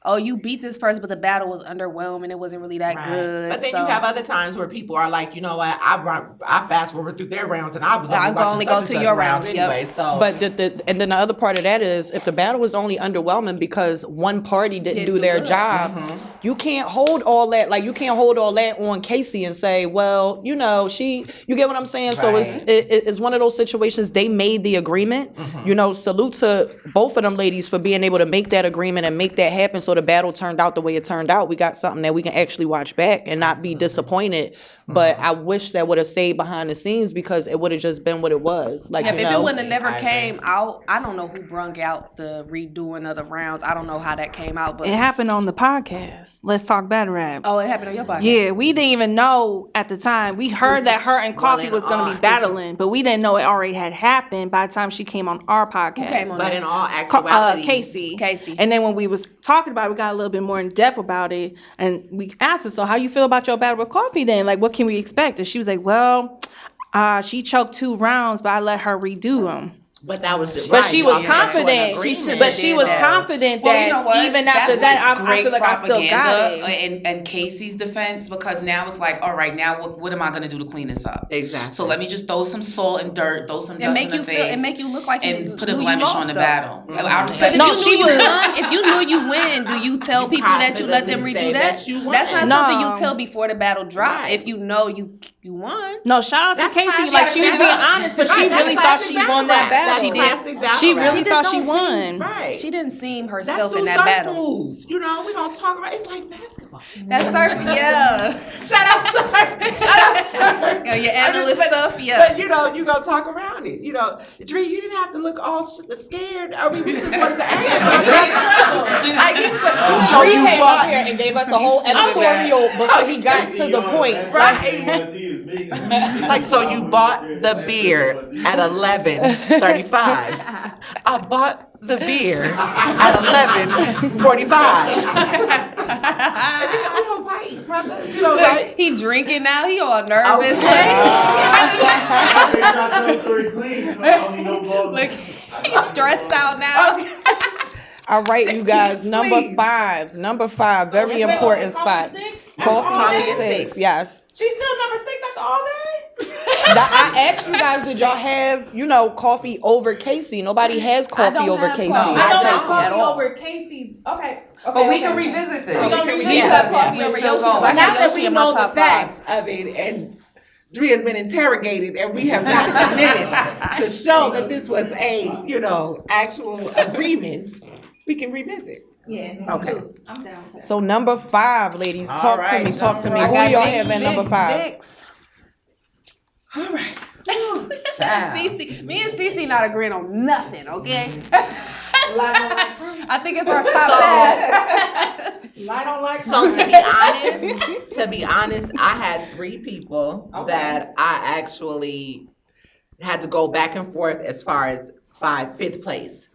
oh, you beat this person, but the battle was underwhelming. It wasn't really that Right. good. But then so you have other times where people are like, you know what, I fast forward through their rounds and I was I'm gonna only go to your rounds, yep. anyway. So But and then the other part of that is if the battle was only underwhelming because one party didn't do their job, you can't hold all that. Like you can't hold all that on Casey and say, well, you know, you get what I'm saying. So Right. it's one of those situations. They made the agreement. You know, salute to both of them ladies for being able to make that agreement and make that happen. So the battle turned out the way it turned out. We got something that we can actually watch back and not be disappointed. But I wish that would have stayed behind the scenes because it would have just been what it was. Like, yeah, you if know, it wouldn't have never I came out, I don't know who brung out the redoing of the rounds. I don't know how that came out, but It happened on the podcast. Let's talk battle rap. oh, it happened on your podcast. Yeah, we didn't even know at the time. We heard that her and Coffee in was going all- to be battling, but we didn't know it already had happened by the time she came on our podcast. came on but there? in all actuality, Casey. And then when we was talking about it, we got a little bit more in depth about it, and we asked her, so how you feel about your battle with Coffee then? Like, what can we expect? And she was like, well, she choked 2 rounds, but I let her redo them. but that was just But right. she You was all came to an confident. agreement. But she was confident Well, that you know what? even after That's that, like I feel great like I still got it. propaganda in Casey's defense because now it's like, all right, now what am I going to do to clean this up? Exactly. So let me just throw some salt and dirt, throw some dust make in the you face, feel- and make you look like you and put a knew you blemish lost on the though. battle. I Because respect. if No, you she knew you was- won, if you knew you win, do you tell people that you let them confidently redo say that? that you won. That's not No. something you tell before the battle drop. Right. If you know you won. No, shout out That's to Casey. classic Like, she was battle being rap. honest, but Right, she that's really thought classic she battle won that rap. battle. That's She did. classic battle She rap. really She thought just she don't won. Right. She didn't seem That's herself two in that surf battle. moves. You know, we gonna talk about it's like basketball. That surf, yeah. Shout out, surf. Shout out, surf. Your I just- analyst but- stuff, yeah. But you know, you gonna talk around it. You know, Dree, you didn't have to look all scared. I mean, we just wanted to ask. Like, he was like, so Dree you came up bought here and gave us a whole Okay. editorial before he got to the point. right? Like, so you bought the beer at 11:35. I bought the beer at 11:45. We don't fight, brother. We don't fight. He drinking now. He all nervous. Like he's stressed out now. All right, you guys. Yes, Number please. 5. Number 5. Very important spot. Coffee is 6. Yes. She's still number 6 after all that? I asked you guys, did y'all have, coffee over Casey? Nobody has coffee over Casey. I don't have don't coffee at all. over Casey. Okay. But we can revisit this. We gonna revisit You Yeah. got coffee We're over still Yoshi. going. I Now got that Yoshi we in my know the top 5. facts of it, and Dree has been interrogated, and we have got minutes to show that this was a, actual agreement, we can revisit. Yeah. Okay. I'm down with that. So number 5, ladies, talk to right, me. Talk to me. number Who five. y'all have at number 5? Vicks. All right. Cece, me and Cece not agreeing on nothing, okay? I think it's our top 10. I don't like So to be honest, I had 3 people that I actually had to go back and forth as far as 5th place.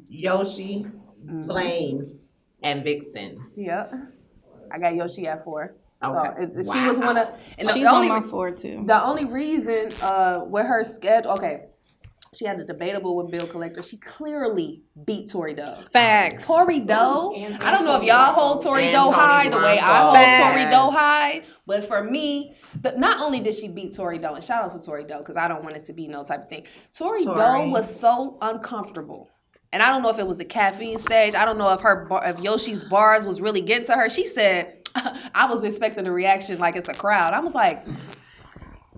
Yoshi, Flames, and Vixen. Yep. I got Yoshi at 4. Okay. So she was one of, and She's the on only my 4 too. the only reason with her schedule, okay, She had a debatable with Bill Collector. She clearly beat Tory Doe. Facts. Tory Doe, I don't know if y'all hold Tory And Doe Tony high the way I hold Facts. Tory Doe high, but for me, not only did she beat Tory Doe, and shout out to Tory Doe because I don't want it to be no type of thing. Tory Doe was so uncomfortable. And I don't know if it was the caffeine stage. I don't know if Yoshi's bars was really getting to her. She said, I was expecting a reaction like it's a crowd. I was like,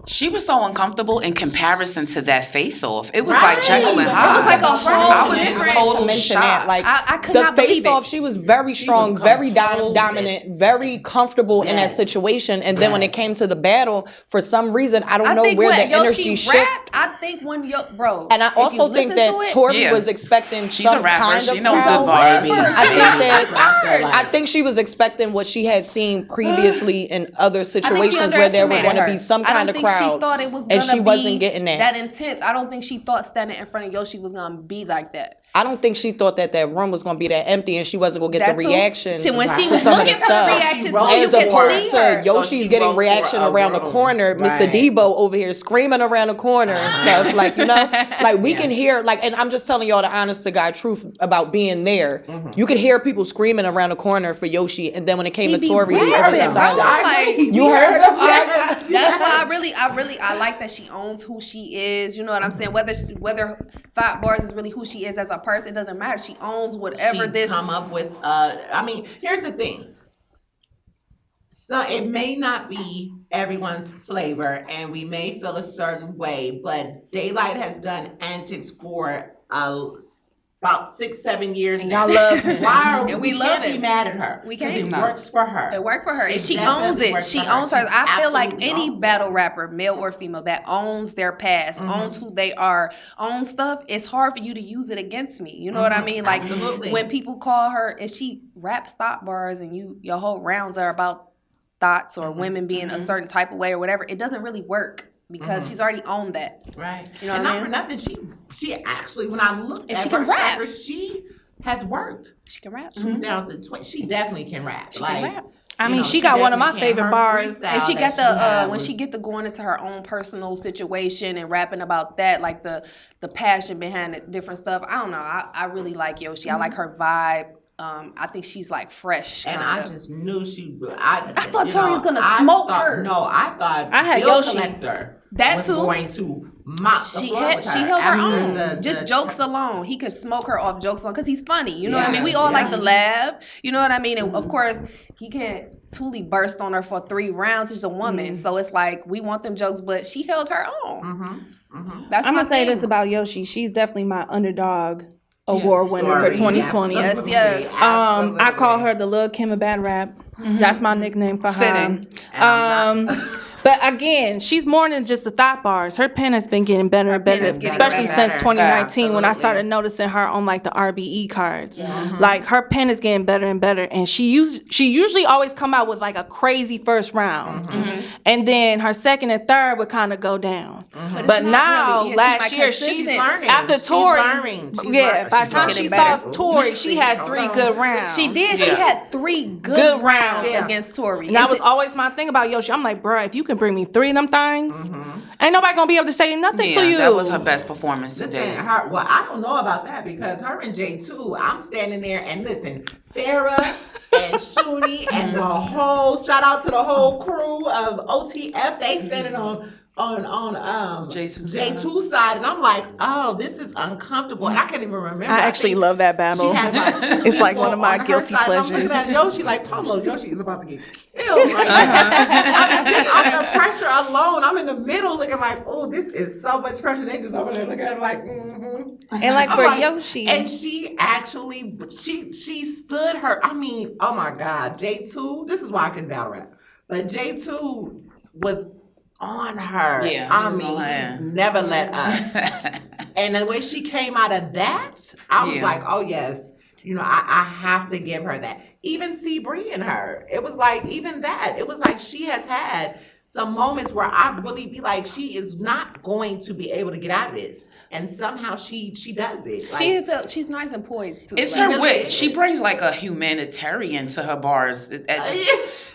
She was so uncomfortable in comparison to that face-off. It was like Jekyll and Hyde. It was like a whole I was in different- total To mention that, shock. like I could the not believe face off, it. she was very strong, very dominant, very comfortable in that Yes. situation. And then when it came to the battle, for some reason, I don't know think where when the energy Yoshi shifted. rapped, I think when bro. And I if you also think listen that to it- Tori Yeah. was expecting She's some a rapper. kind She of knows crowd. good bars. I think she was expecting what she had seen previously in other I think she situations where there would underestimated want to her. be some I kind don't of think crowd. She thought it was and gonna she be wasn't getting that. intense. I don't think she thought standing in front of Yoshi was gonna be like that. I don't think she thought that room was going to be that empty and she wasn't going to get That the too. reaction. When she to was some of the looking for the stuff. reaction, too, As you could opposed see to her. Yoshi's she getting wrote for reaction a around the room. corner, Mr. Right. Debo over here screaming around the corner and stuff. Like, like we can hear, and I'm just telling y'all the honest to God truth about being there. You could hear people screaming around the corner for Yoshi, and then when it came to Tori, it was rapping, bro. silent. Like, You heard them? That's why I like that she owns who she is. You know what I'm saying? Whether Thought Bars is really who she is as a person, it doesn't matter. She owns whatever She's this. come up with. I mean, here's the thing. So it may not be everyone's flavor, and we may feel a certain way, but Daylight has done antics for about 6-7 years And now. y'all love her. Why are And we we love can't be it. mad at her? We 'Cause can't. It No. works for her. It worked for her, and It she definitely owns it. works She for her. owns her. She I feel like absolutely any owns it. battle rapper, male or female, that owns their past, owns who they are, owns stuff. It's hard for you to use it against me. You know what I mean? Like Absolutely. when people call her, if she raps thought bars and your whole rounds are about thoughts or women being a certain type of way or whatever, it doesn't really work because she's already owned that. Right. You know and what I not mean? for nothing, she actually, when I looked And at she her can rap. chapter, she has worked. She can rap. 2020, she definitely can rap. She can rap. I you mean, know, she got one of my definitely can. favorite Her bars. freestyle And she got that the when was- she get to going into her own personal situation and rapping about that, like the passion behind it, different stuff. I don't know. I really like Yoshi. I like her vibe. I think she's like fresh. And kinda. I just knew she. I thought Tori was gonna smoke her. No, I thought I had Bill Yoshi. Collector That was too. going to mop the She floor had with she her. held her After own. the- Just the- jokes alone. He could smoke her off jokes alone because he's funny. You know what I mean? We Yeah, all yeah. like to laugh. You know what I mean? And of course, he can't truly burst on her for 3 rounds. She's a woman, so it's like we want them jokes, but she held her own. That's I'm my gonna say thing. this about Yoshi. She's definitely my underdog award winner for Story, 2020. absolutely, Yes. I call absolutely. her the Lil Kim of bad rap. That's my nickname for It's her. fitting. But again, she's more than just the thought bars. Her pen has been getting better and better, pen is getting especially better. since 2019 when I Absolutely. started noticing her on like the RBE cards. Like her pen is getting better and better, and she usually always come out with like a crazy first round, and then her second and third would kind of go down. But not now, really. Yeah, she last might year, consistent. she's She's learning. after She's Tori. learning. She's Yeah, learning. by the She's time getting she better. saw Tori, she had 3 good rounds. She did. She Yeah. had 3 good Good rounds rounds. against Tori. And that was always my thing about Yoshi. I'm like, bruh, if you can bring me 3 of them things, ain't nobody gonna be able to say nothing to Yeah, you. that was her best performance today. Listen, her, well, I don't know about that because her and J2, I'm standing there and listen, Farrah and Shuni and the whole, shout out to the whole crew of OTF, they standing on J2's side, and I'm like, oh, this is uncomfortable, and I can't even remember. I actually think love that battle. She had like 2 It's like one people of my on her guilty side, and I'm pleasures. looking at Yoshi like, Pablo, Yoshi is about to get killed right now. I mean, just under pressure alone, I'm in the middle looking like, oh, this is so much pressure. They just over there looking at it like, And like I'm for like- Yoshi, And she actually, she stood her, I mean, oh my God, J2, this is why I can battle rap. But J2 was on her. Yeah, I he was mean, on her he ass. never let up. And the way she came out of that, I was Yeah. like, oh yes, you know, I have to give her that. Even C. Bree and her, it was like, even that, it was like she has had some moments where I really be like, she is not going to be able to get out of this, and somehow she does it. Like, She's nice and poised too. It's Like, her wit. She brings like a humanitarian to her bars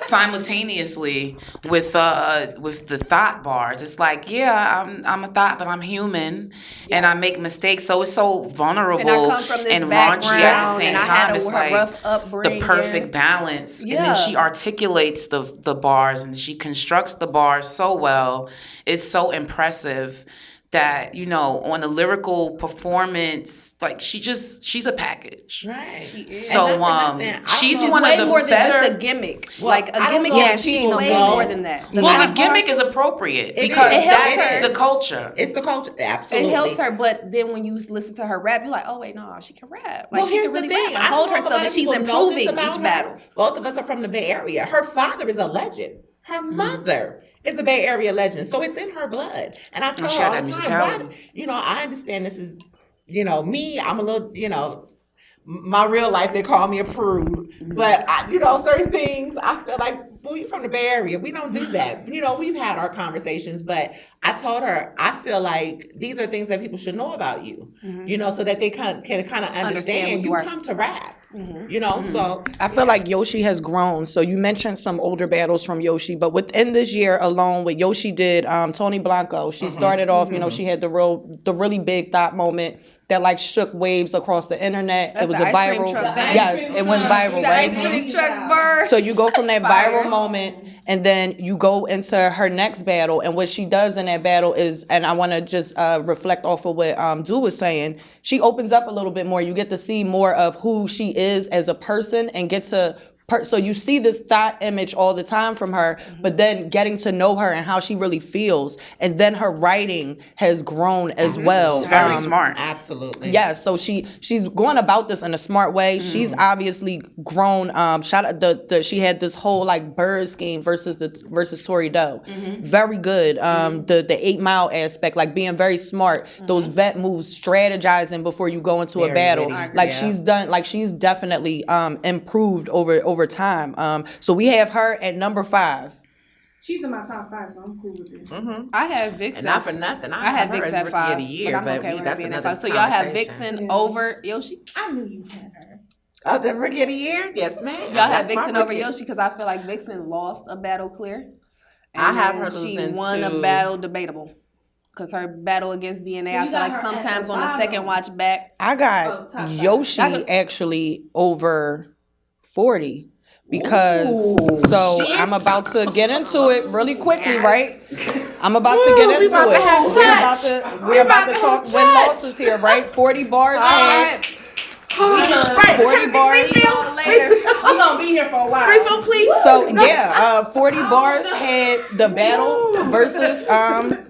simultaneously with the thought bars. It's like, yeah, I'm a thought, but I'm human, and I make mistakes. So it's so vulnerable and I come from this and raunchy at the background, same and I time. had It's a like rough the upbringing. perfect balance. And Yeah. then she articulates the bars, and she constructs the bars so well. It's so impressive that, you know, on a lyrical performance, like she's a package. right. So And that's nothing. I she's don't one way of the more than better. just a gimmick. Well, Like a I don't gimmick know is if people way know more than that. Well, the gimmick is appropriate It because is. It that's helps her. the culture. It's the culture. It Absolutely. helps her, but then when you listen to her rap, you're like, oh wait, no, she can rap. Like Well, she here's can really the thing. rap I and don't hold know if a herself, lot and of she's people know this improving about each her. battle. Both of us are from the Bay Area. Her father is a legend. Her mother is a Bay Area legend. So it's in her blood. And I tell she her had all the that time, musicality. why, you know, I understand this is, you know, me, I'm a little, you know, my real life, they call me a prude. But, you know, certain things, I feel like, well, you're from the Bay Area. We don't do that. You know, we've had our conversations, but I told her, I feel like these are things that people should know about you, you know, so that they can kind of understand who you you are. come to rap, you know, so. I feel like Yoshi has grown. So you mentioned some older battles from Yoshi, but within this year alone, what Yoshi did, Tony Blanco, she started off, you know, she had the really big thought moment that like shook waves across the internet. That's it was the a ice cream viral. truck thing. Yes, it went viral, The ice right? cream truck burn. So you go from that Fire. viral moment, and then you go into her next battle, and what she does in that battle is, and I want to just reflect off of what Du was saying. She opens up a little bit more. You get to see more of who she is as a person, and get to. So you see this thought image all the time from her, but then getting to know her and how she really feels, and then her writing has grown as well. It's very smart. Absolutely. Yes, so she's going about this in a smart way. She's obviously grown. Shout out she had this whole like bird scheme versus Tory Doe. Very good. The 8 Mile aspect, like being very smart. Those vet moves, strategizing before you go into a Very battle. witty. Like Yeah. she's definitely improved over time. So we have her at number 5. She's in my top 5, so I'm cool with this. I have Vixen. And not for nothing. I had have her Vixen as at Rookie 5, of the Year, but I'm okay we, with her that's being at another 5. So y'all have conversation. Vixen over Yoshi? I knew you had her. Oh, the Rookie of the Year? Yes, ma'am. Y'all have That's my Vixen over rookie. Yoshi because I feel like Vixen lost a battle clear. I have then her She losing won a to- battle debatable. Because her battle against DNA, I You feel got like her at sometimes the on the second bottom. watch back. I Oh, got top 5. Yoshi actually over 40 because I'm about to get into it really quickly, right? I'm about to get into about to it. have We're about to talk win losses here, right? 40 bars had 40 bars. We're gonna be here for a while. Refill, please. So yeah, 40 bars had the battle versus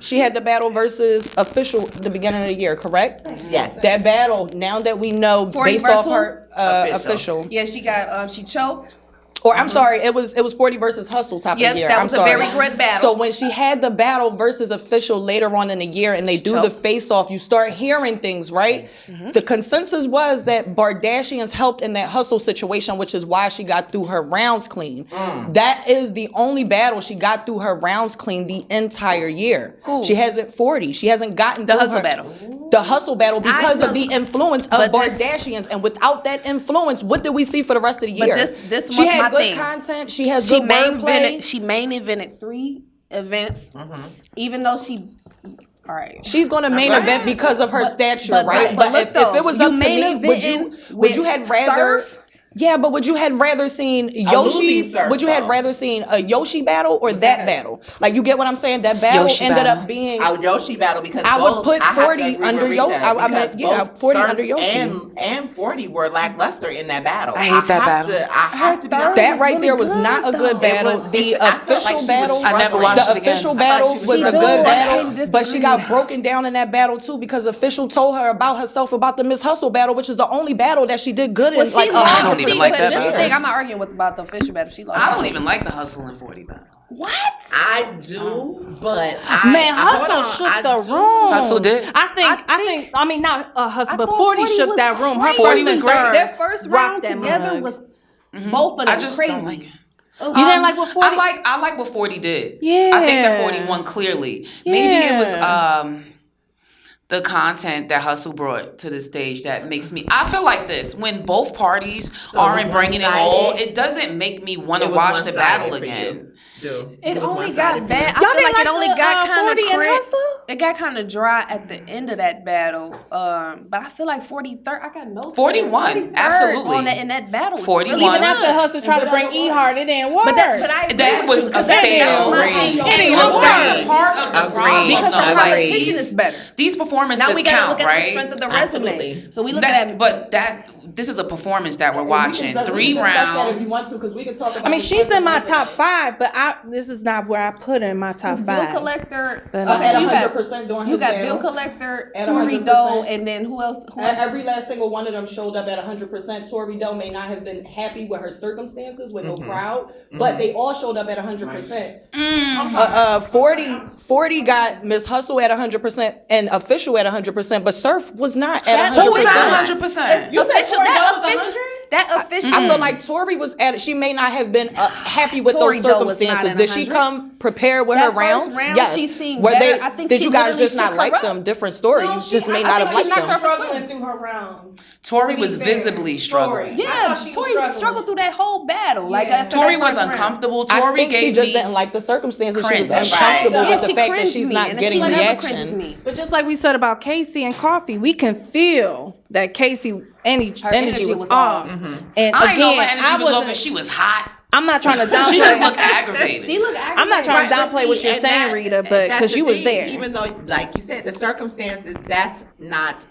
she had the battle versus Official at the beginning of the year, correct? Yes. That battle, now that we know 40 based off versus her Official. Official. Yeah, she got she choked. Or I'm sorry, it was 40 versus Hustle top of Yep, the year. that I'm was a sorry. very good battle. So when she had the battle versus Official later on in the year and they do the choked. face off, you start hearing things, right? The consensus was that Bardashians helped in that Hustle situation, which is why she got through her rounds clean. That is the only battle she got through her rounds clean the entire year. She hasn't 40. She hasn't gotten The through Hustle her- battle. The Hustle battle because of the influence of But this- Bardashians, and without that influence, what did we see for the rest of the But year? this she was had my good thing. content. She has She good main wordplay. evented. She main evented 3 events, even though she. All right. She's going to main event because of her stature, but- right? but look if though, it was you up to main me, would you eventing had with rather? Surf? Yeah, but would you had rather seen Yoshi? losing Surf, Would you had though. rather seen a Yoshi battle or that battle? Like you get what I'm saying? That battle Yoshi ended battle. up being. Our Yoshi battle because I would both- put have to 40 agree with under Rita, Yoshi. I meant, because yeah, both 40 Surf under Yoshi. and 40 were lackluster in that battle. I hate that battle. I have to be honest. That was right really there was good, not a good though. battle. It was- The I felt like official she was battle, I never watched the it again. official I thought battle she was was a good. good I battle, couldn't but she disagree. got broken down in that battle too because official told her about herself about the Miss Hustle battle, which is the only battle that she did good Well, in. she Like, lost. I don't even like that This is the battle. thing I'm not arguing with about the official battle. She lost. I don't even like the Hustle and 40 battle. I do, but Man, hold Hustle on, shook I the do. room. Hustle did? I mean, not Hustle, but thought 40 40 shook was that room. Her crazy. 40 first was and great. third Their first round rocked that together mug. was both of them I just crazy. don't like it. You didn't like what 40? I like what 40 did. Yeah. I think that 40 won clearly. Maybe it was the content that Hustle brought to the stage that makes me. I feel like this when both parties aren't bringing it all. It doesn't make me want to watch the battle again. It only got bad. I Y'all feel didn't like it only got kind 40 of and Hustle? It got kind of dry at the end of that battle. But I feel like 43rd. I got no 41, absolutely. in that battle. was 41. really Even after good. Hustle tried to bring Ehart, it didn't work. But I agree That with was you, a 'cause fail. that's my thing. It And didn't look, work. that's a part of the problem. Because her though. Like, competition is better. These performances Now we gotta count, look at right? the strength of the Absolutely. resume. So we look at This is a performance that we're watching. 3 rounds. I mean, she's in my top 5, but this is not where I put her in my top 5. Bill Collector. Then Okay, so you got 100% during you his got battle. Bill Collector, At Tory 100%. Doe, and then who else? Every last single one of them showed up at 100%. Tory Doe may not have been happy with her circumstances with no crowd, but they all showed up at 100%. 40 got Miss Hustle at 100% and Official at 100%, but Surf was not at 100%. Who was at 100%? That official. I feel like Tori was at. She may not have been happy with Tory those Doe was not circumstances. at Did she 100? come prepared with That her rounds? first round, Yes. she seemed Were better. they? I think Did she you guys literally just not shook like her them? up. Different story. You just may not have liked them. struggling through her round. Tory was visibly struggling. Yeah, Tory struggled through that whole battle. Like after Tory that was first round. uncomfortable. I Tory think she gave just me didn't like the circumstances. She was cringe. uncomfortable Yeah, with the she fact that cringed she's me, not and getting she never cringes reaction. me. But just like we said about Casey and Coffee, we can feel that Casey energy was off. And I ain't know her again, energy was off and wasn't. she was hot. I'm not trying to downplay. She just looked aggravated. She looked aggravated. I'm not trying to downplay what you're and saying, Rita, but that's because the you was thing, there. Even though, like you said, the circumstances, that's not.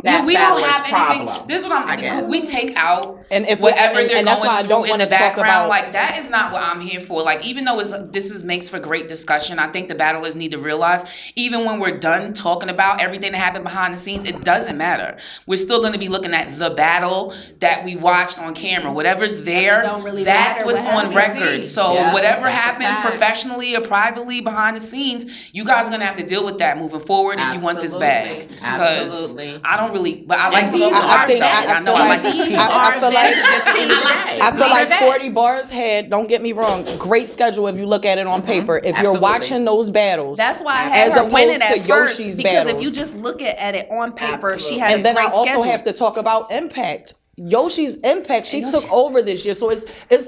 Yeah, we don't battle is have anything. problem, This is what I guess. we take out And if whatever and, they're and that's why I going don't through in want the to talk background. about. Like that is not what I'm here for. Like even though makes for great discussion, I think the battlers need to realize even when we're done talking about everything that happened behind the scenes, it doesn't matter. We're still going to be looking at the battle that we watched on camera. Whatever's there, don't really that's matter what's what on happens. record. So Yeah, whatever that's a happened fact. professionally or privately behind the scenes, you guys are going to have to deal with that moving forward if you want this bag. Absolutely. Because Absolutely. I don't really, but I like these to. are think- I I know feel I like like- the team. I feel like- I feel like These are 40 vets. bars had, don't get me wrong, great schedule if you look at it on paper. If you're Absolutely. watching those battles, That's why I had as her winning opposed to at first. Yoshi's Because battles. if you just look at it on paper, she Absolutely. had And then a I great also schedule. have to talk about impact. Yoshi's impact, she took over this year. So it's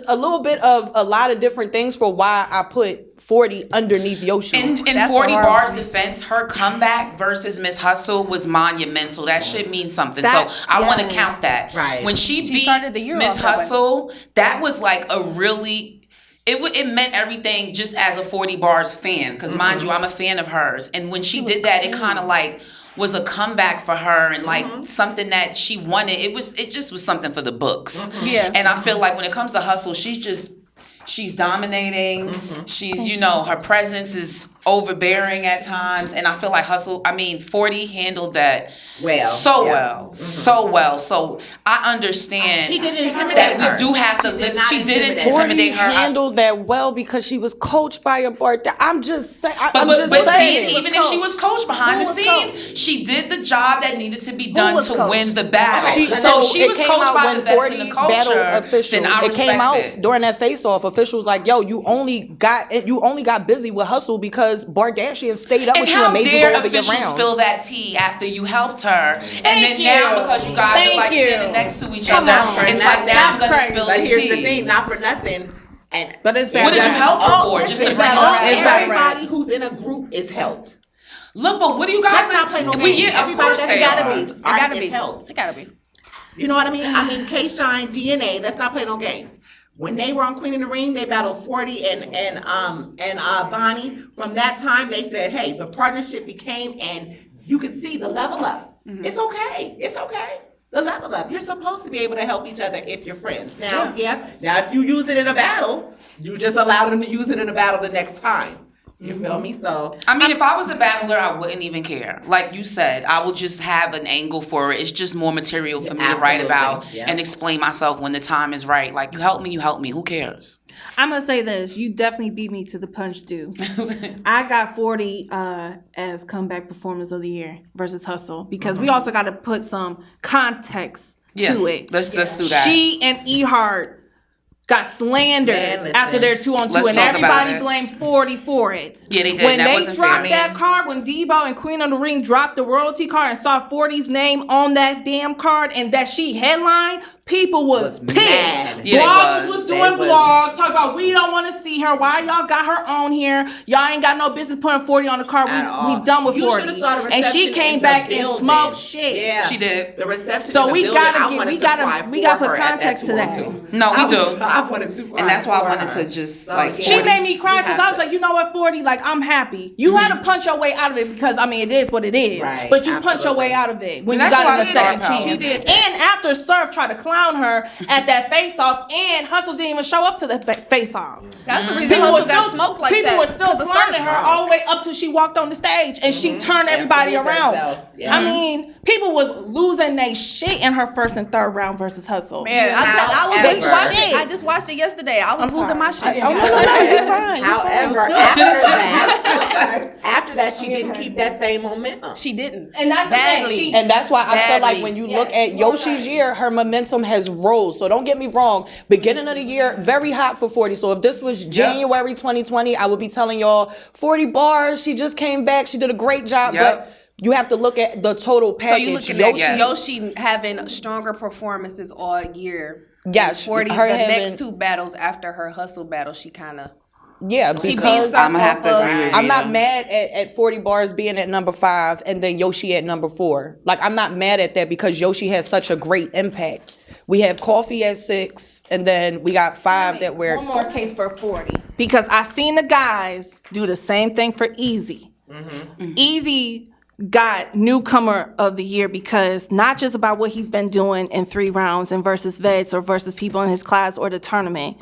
a little bit of a lot of different things for why I put 40 underneath Yoshi. In That's 40 the hard Bars one. defense, her comeback versus Miss Hustle was monumental. That should mean something. That- so I want to yes. count that. Right. When she beat started the year Miss off that way. Hustle, that was like a really. It meant everything just as a 40 Bars fan. Because mind you, I'm a fan of hers. And when she did that, it kind of like was a comeback for her and like something that she wanted. It just was something for the books. Yeah. And I feel like when it comes to Hustle, she's dominating. She's, her presence is overbearing at times. And I feel like 40 handled that Well, so yeah. well. So well. So I understand She didn't intimidate that her. we do have to She did live. not She didn't intimidate her. 40 intimidate her. handled that well because she was coached by a bar. I'm just saying. I'm But just see, saying. even if she was coached behind Who the was scenes, she did the job that needed to be done was to coached? win the battle. So so she it was came coached out by when the best in 40 the culture. battle official. Then I It respect came out it. during that face-off. Official was like, "Yo, you only got busy with Hustle because Bardashian stayed up And with you how and made you dare go over your officials rounds." spill that tea after you helped her, and then you. now because you guys are Thank like you. standing next to each Come other, on. it's like now I'm gonna crazy. spill But the here's tea. the thing, not for nothing. And But it's bad What did you rap. help her for? Just to listen, bring her all- up? It's bad everybody rap. who's in a group is helped. Look, but what do you guys? Let's not play no games. Yeah, of Everybody course that's they gotta are. be. It gotta be. It's helped. It gotta be. You know what I mean? I mean, K-Shine, DNA. Let's not play no games. When they were on Queen of the Ring, they battled 40 and Bonnie. From that time, they said, "Hey, the partnership became, and you could see the level up. It's okay. It's okay. The level up. You're supposed to be able to help each other if you're friends. Now, now if you use it in a battle, you just allow them to use it in a battle the next time. You feel me? So I mean, if I was a battler, I wouldn't even care. Like you said, I would just have an angle for it. It's just more material for me to write Absolutely, about yeah. and explain myself when the time is right. Like, you help me, you help me. Who cares? I'm gonna say this: you definitely beat me to the punch, dude. I got 40 as comeback performance of the year versus Hustle because we also got to put some context to it. Let's do that. She and Ehart got slandered Man, listen. after their 2-on-2, Let's and talk about everybody it. blamed 40 for it. Yeah, they did. When That they wasn't dropped fair. that card, when Debo and Queen of the Ring dropped the royalty card and saw 40's name on that damn card and that she headlined, people was pissed. mad. Yeah, they Bloggers was. was doing They was. blogs, talking about we don't want to see her. Why y'all got her on here? Y'all ain't got no business putting 40 on the card. At all. We done with You 40. shoulda saw the And she reception came in the back and building. smoked shit. Yeah, She did. The reception. So in the we building, gotta I get- wanted we to gotta- cry we for gotta put her at context to that. 2-on-2. No, we do. I wanted to cry. And that's why I for wanted her. to just, So, like, yeah. She made me You cry because have I was to- like, you know what, 40, like, I'm happy. You had to punch your way out of it because, I mean, it is what it is. Right, But you punch your absolutely. way out of it when And you that's got why a the star second power. chance. She did. And after Surf tried to clown her at that face-off, and Hustle didn't even show up to the face-off. That's the reason People Hustle were got still, smoked like people that. were still 'cause of clowning her Surf. all the way up till she walked on the stage, and she turned everybody proved around. herself. Yeah. I mean, people was losing their shit in her first and third round versus Hustle. Man, I was However- just watching it. I just watched it yesterday. I was losing my shit. However, after that, she didn't keep that same momentum. She didn't. And that's the thing. Badly. She- And that's why I feel like Badly. when you look at Yoshi's year, her momentum has rose. So don't get me wrong. Beginning of the year, very hot for 40. So if this was January 2020, I would be telling y'all 40 bars. She just came back. She did a great job. Yep. But you have to look at the total So package. you looking at Yes. Yoshi having stronger performances all year. Yes, 40. her The having- next two battles after her Hustle battle, she kind of Yeah, she because beat Surf I'ma have to off agree of- with you. I'm not mad at 40 bars being at number 5 and then Yoshi at number 4. Like, I'm not mad at that because Yoshi has such a great impact. We have Coffee at 6, and then we got 5 that we're. One more case for 40. Because I seen the guys do the same thing for Easy. Easy got newcomer of the year because not just about what he's been doing in 3 rounds and versus vets or versus people in his class or the tournament.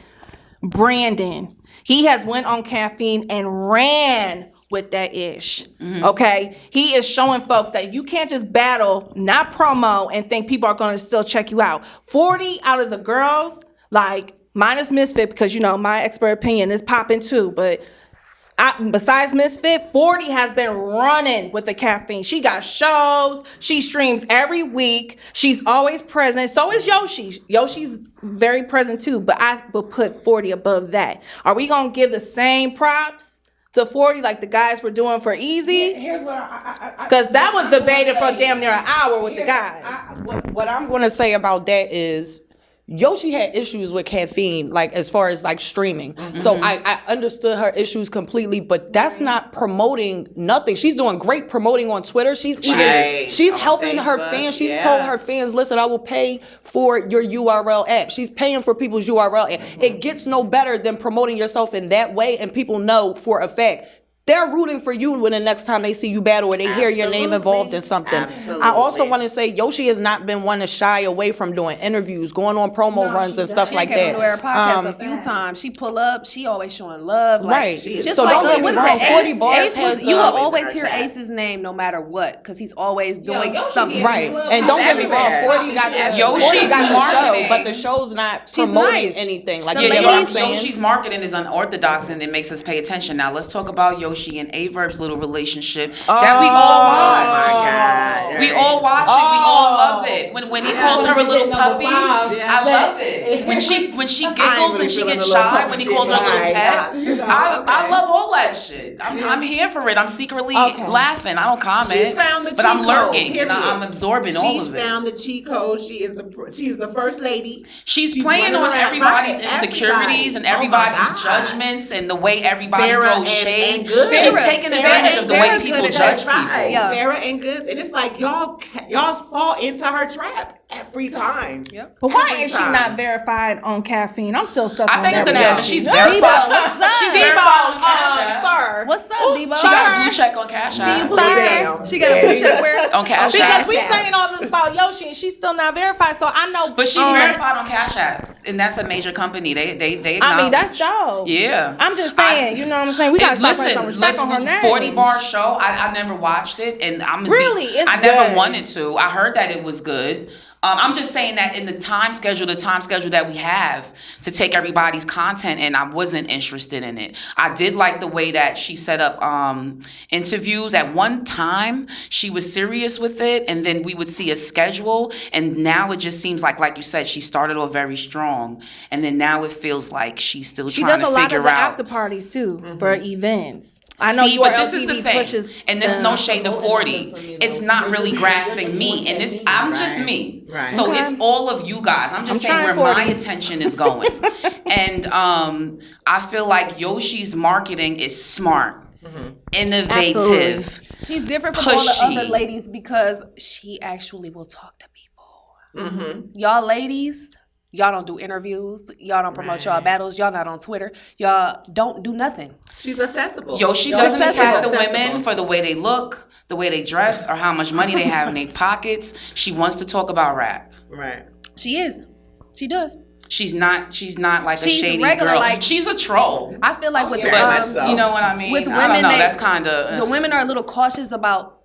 Brandon, he has went on Caffeine and ran with that ish. Okay? He is showing folks that you can't just battle, not promo, and think people are going to still check you out. 40 out of the girls, like, minus Misfit, because, you know, my expert opinion is popping too, but besides Misfit, 40 has been running with the Caffeine. She got shows. She streams every week. She's always present. So is Yoshi. Yoshi's very present too, but I will put 40 above that. Are we going to give the same props to 40 like the guys were doing for Easy? Here's what I Because that was debated for damn near an hour with the guys. What I'm going to say about that is Yoshi had issues with Caffeine, like as far as like streaming. So I understood her issues completely, but that's not promoting nothing. She's doing great promoting on Twitter. She's Right. she's On helping her Facebook, fans. She's yeah. told her fans, listen, I will pay for your URL app. She's paying for people's URL app. It gets no better than promoting yourself in that way, and people know for a fact they're rooting for you when the next time they see you battle or they hear your name involved in something. Absolutely. I also want to say Yoshi has not been one to shy away from doing interviews, going on promo runs and stuff She like came that. to her podcast a few times. She pull up. She always showing love. Like, Right. Just So like don't get me what is wrong, it? 40 Ace, bars Ace has was, the- you will always always in hear her chat. Ace's name no matter what, because he's always doing Yoshi something. did. Right, and don't get me wrong, everywhere. 40 got the Yoshi's 40 got the show, marketing. but the show's not She's promoting nice. anything. Like, The you Yeah, get what I'm ladies- saying? Yoshi's marketing is unorthodox and it makes us pay attention. Now let's talk about Yoshi and Averb's little relationship that we all watch. God. We all watch it. We all love it. When he calls her a little puppy, I love it. When she giggles and she gets shy when he calls her a little pet, I love all that shit. I'm here for it. I'm secretly laughing. I don't comment, She's found the but I'm cheat lurking code, and I'm period. absorbing all She's of it. found the cheat code. She's the first lady. She's playing running on around everybody's everybody. insecurities and Oh my everybody's God. judgments and the way everybody Farrah throws and shade. Goods. She's Farrah- taking Farrah advantage and of the way Farrah's people good at judge that. people. Yeah. Farrah and Goods, and it's like y'all fall into her trap every time. Yep. But why Every is she time. not verified on Caffeine? I'm still stuck I on think it's that gonna with happen. Yoshi. She's Debo, verified. what's up? She's verified on Cash App. Sir. What's up, Debo? She got a blue check on Cash App. Damn. She got a blue check where? On Cash Because App. we saying all this about Yoshi and she's still not verified, so I know. But she's verified on Cash App, and that's a major company. They acknowledge. I mean, that's dope. Yeah. I'm just saying, you know what I'm saying? We gotta start putting some respect on her name. 40 bar show. I never watched it, and Really? It's I never good. wanted to. I heard that it was good. I'm just saying that in the time schedule that we have to take everybody's content, and I wasn't interested in it. I did like the way that she set up interviews. At one time, she was serious with it, and then we would see a schedule, and now it just seems like you said, she started off very strong, and then now it feels like she's still She trying does to a lot figure of the out. after parties too for events. I know See, your but this is the LTV thing, pushes and this no them. shade to 40. It's not really grasping me, and this I'm just me. Right. So Okay. it's all of you guys. I'm just I'm saying where trying my 40. attention is going, and I feel like Yoshi's marketing is smart, innovative. Absolutely. She's different from all the Pushy. other ladies because she actually will talk to people. Mm-hmm. Y'all ladies, y'all don't do interviews. Y'all don't promote y'all battles. Y'all not on Twitter. Y'all don't do nothing. She's accessible. Yoshi She's doesn't attack the accessible. women for the way they look, the way they dress, or how much money they have in their pockets. She wants to talk about rap. Right. She is. She does. She's not like a She's shady regular, girl. like- she's a troll. I feel like with yeah, the very much so. You know what I mean? with I women, don't know. they- That's kind of the women are a little cautious about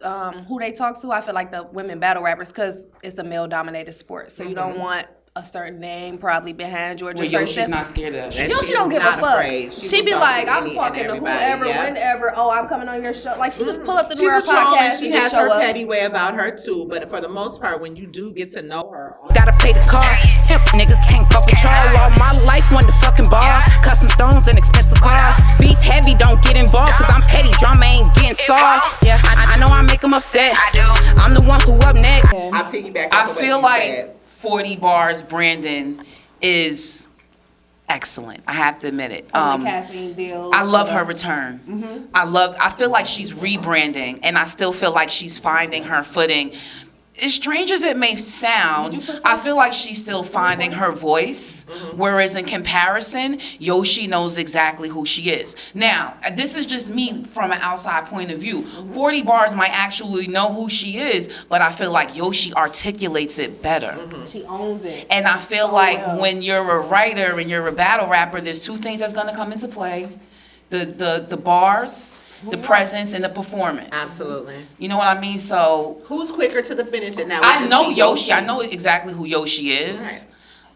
who they talk to. I feel like the women battle rappers because it's a male-dominated sport, so you don't want a certain name probably behind you or Well, just Yoshi's certain not scared of that shit. And Yo, she she don't is give a not fuck. afraid. She She will be talk like, to I'm any talking and to everybody, whoever, yeah. whenever. Oh, I'm coming on your show. Like, she just pull up the She's New York a troll and podcast she and has just show her up. petty way about her too. But for the most part, when you do get to know her, Gotta pay the cost. Hemp niggas can't fuck with y'all. All my life won the fucking bar. Custom stones and expensive cars. Beef heavy, don't get involved, cause I'm petty. Drama ain't getting solved. Yeah, I know I make them upset. I do. I'm the one who up next. I piggyback. I off of what feel you like said. 40 Bars Brandon is excellent. I have to admit it. The caffeine deals. I love her return. I feel like she's rebranding, and I still feel like she's finding her footing. As strange as it may sound, I feel like she's still finding her voice, whereas in comparison, Yoshi knows exactly who she is. Now, this is just me from an outside point of view. 40 Bars might actually know who she is, but I feel like Yoshi articulates it better. She owns it. And I feel like when you're a writer and you're a battle rapper, there's two things that's gonna come into play. The bars, the presence, and the performance. Absolutely. You know what I mean? So Who's quicker to the finish? And that I know Yoshi. I know exactly who Yoshi is.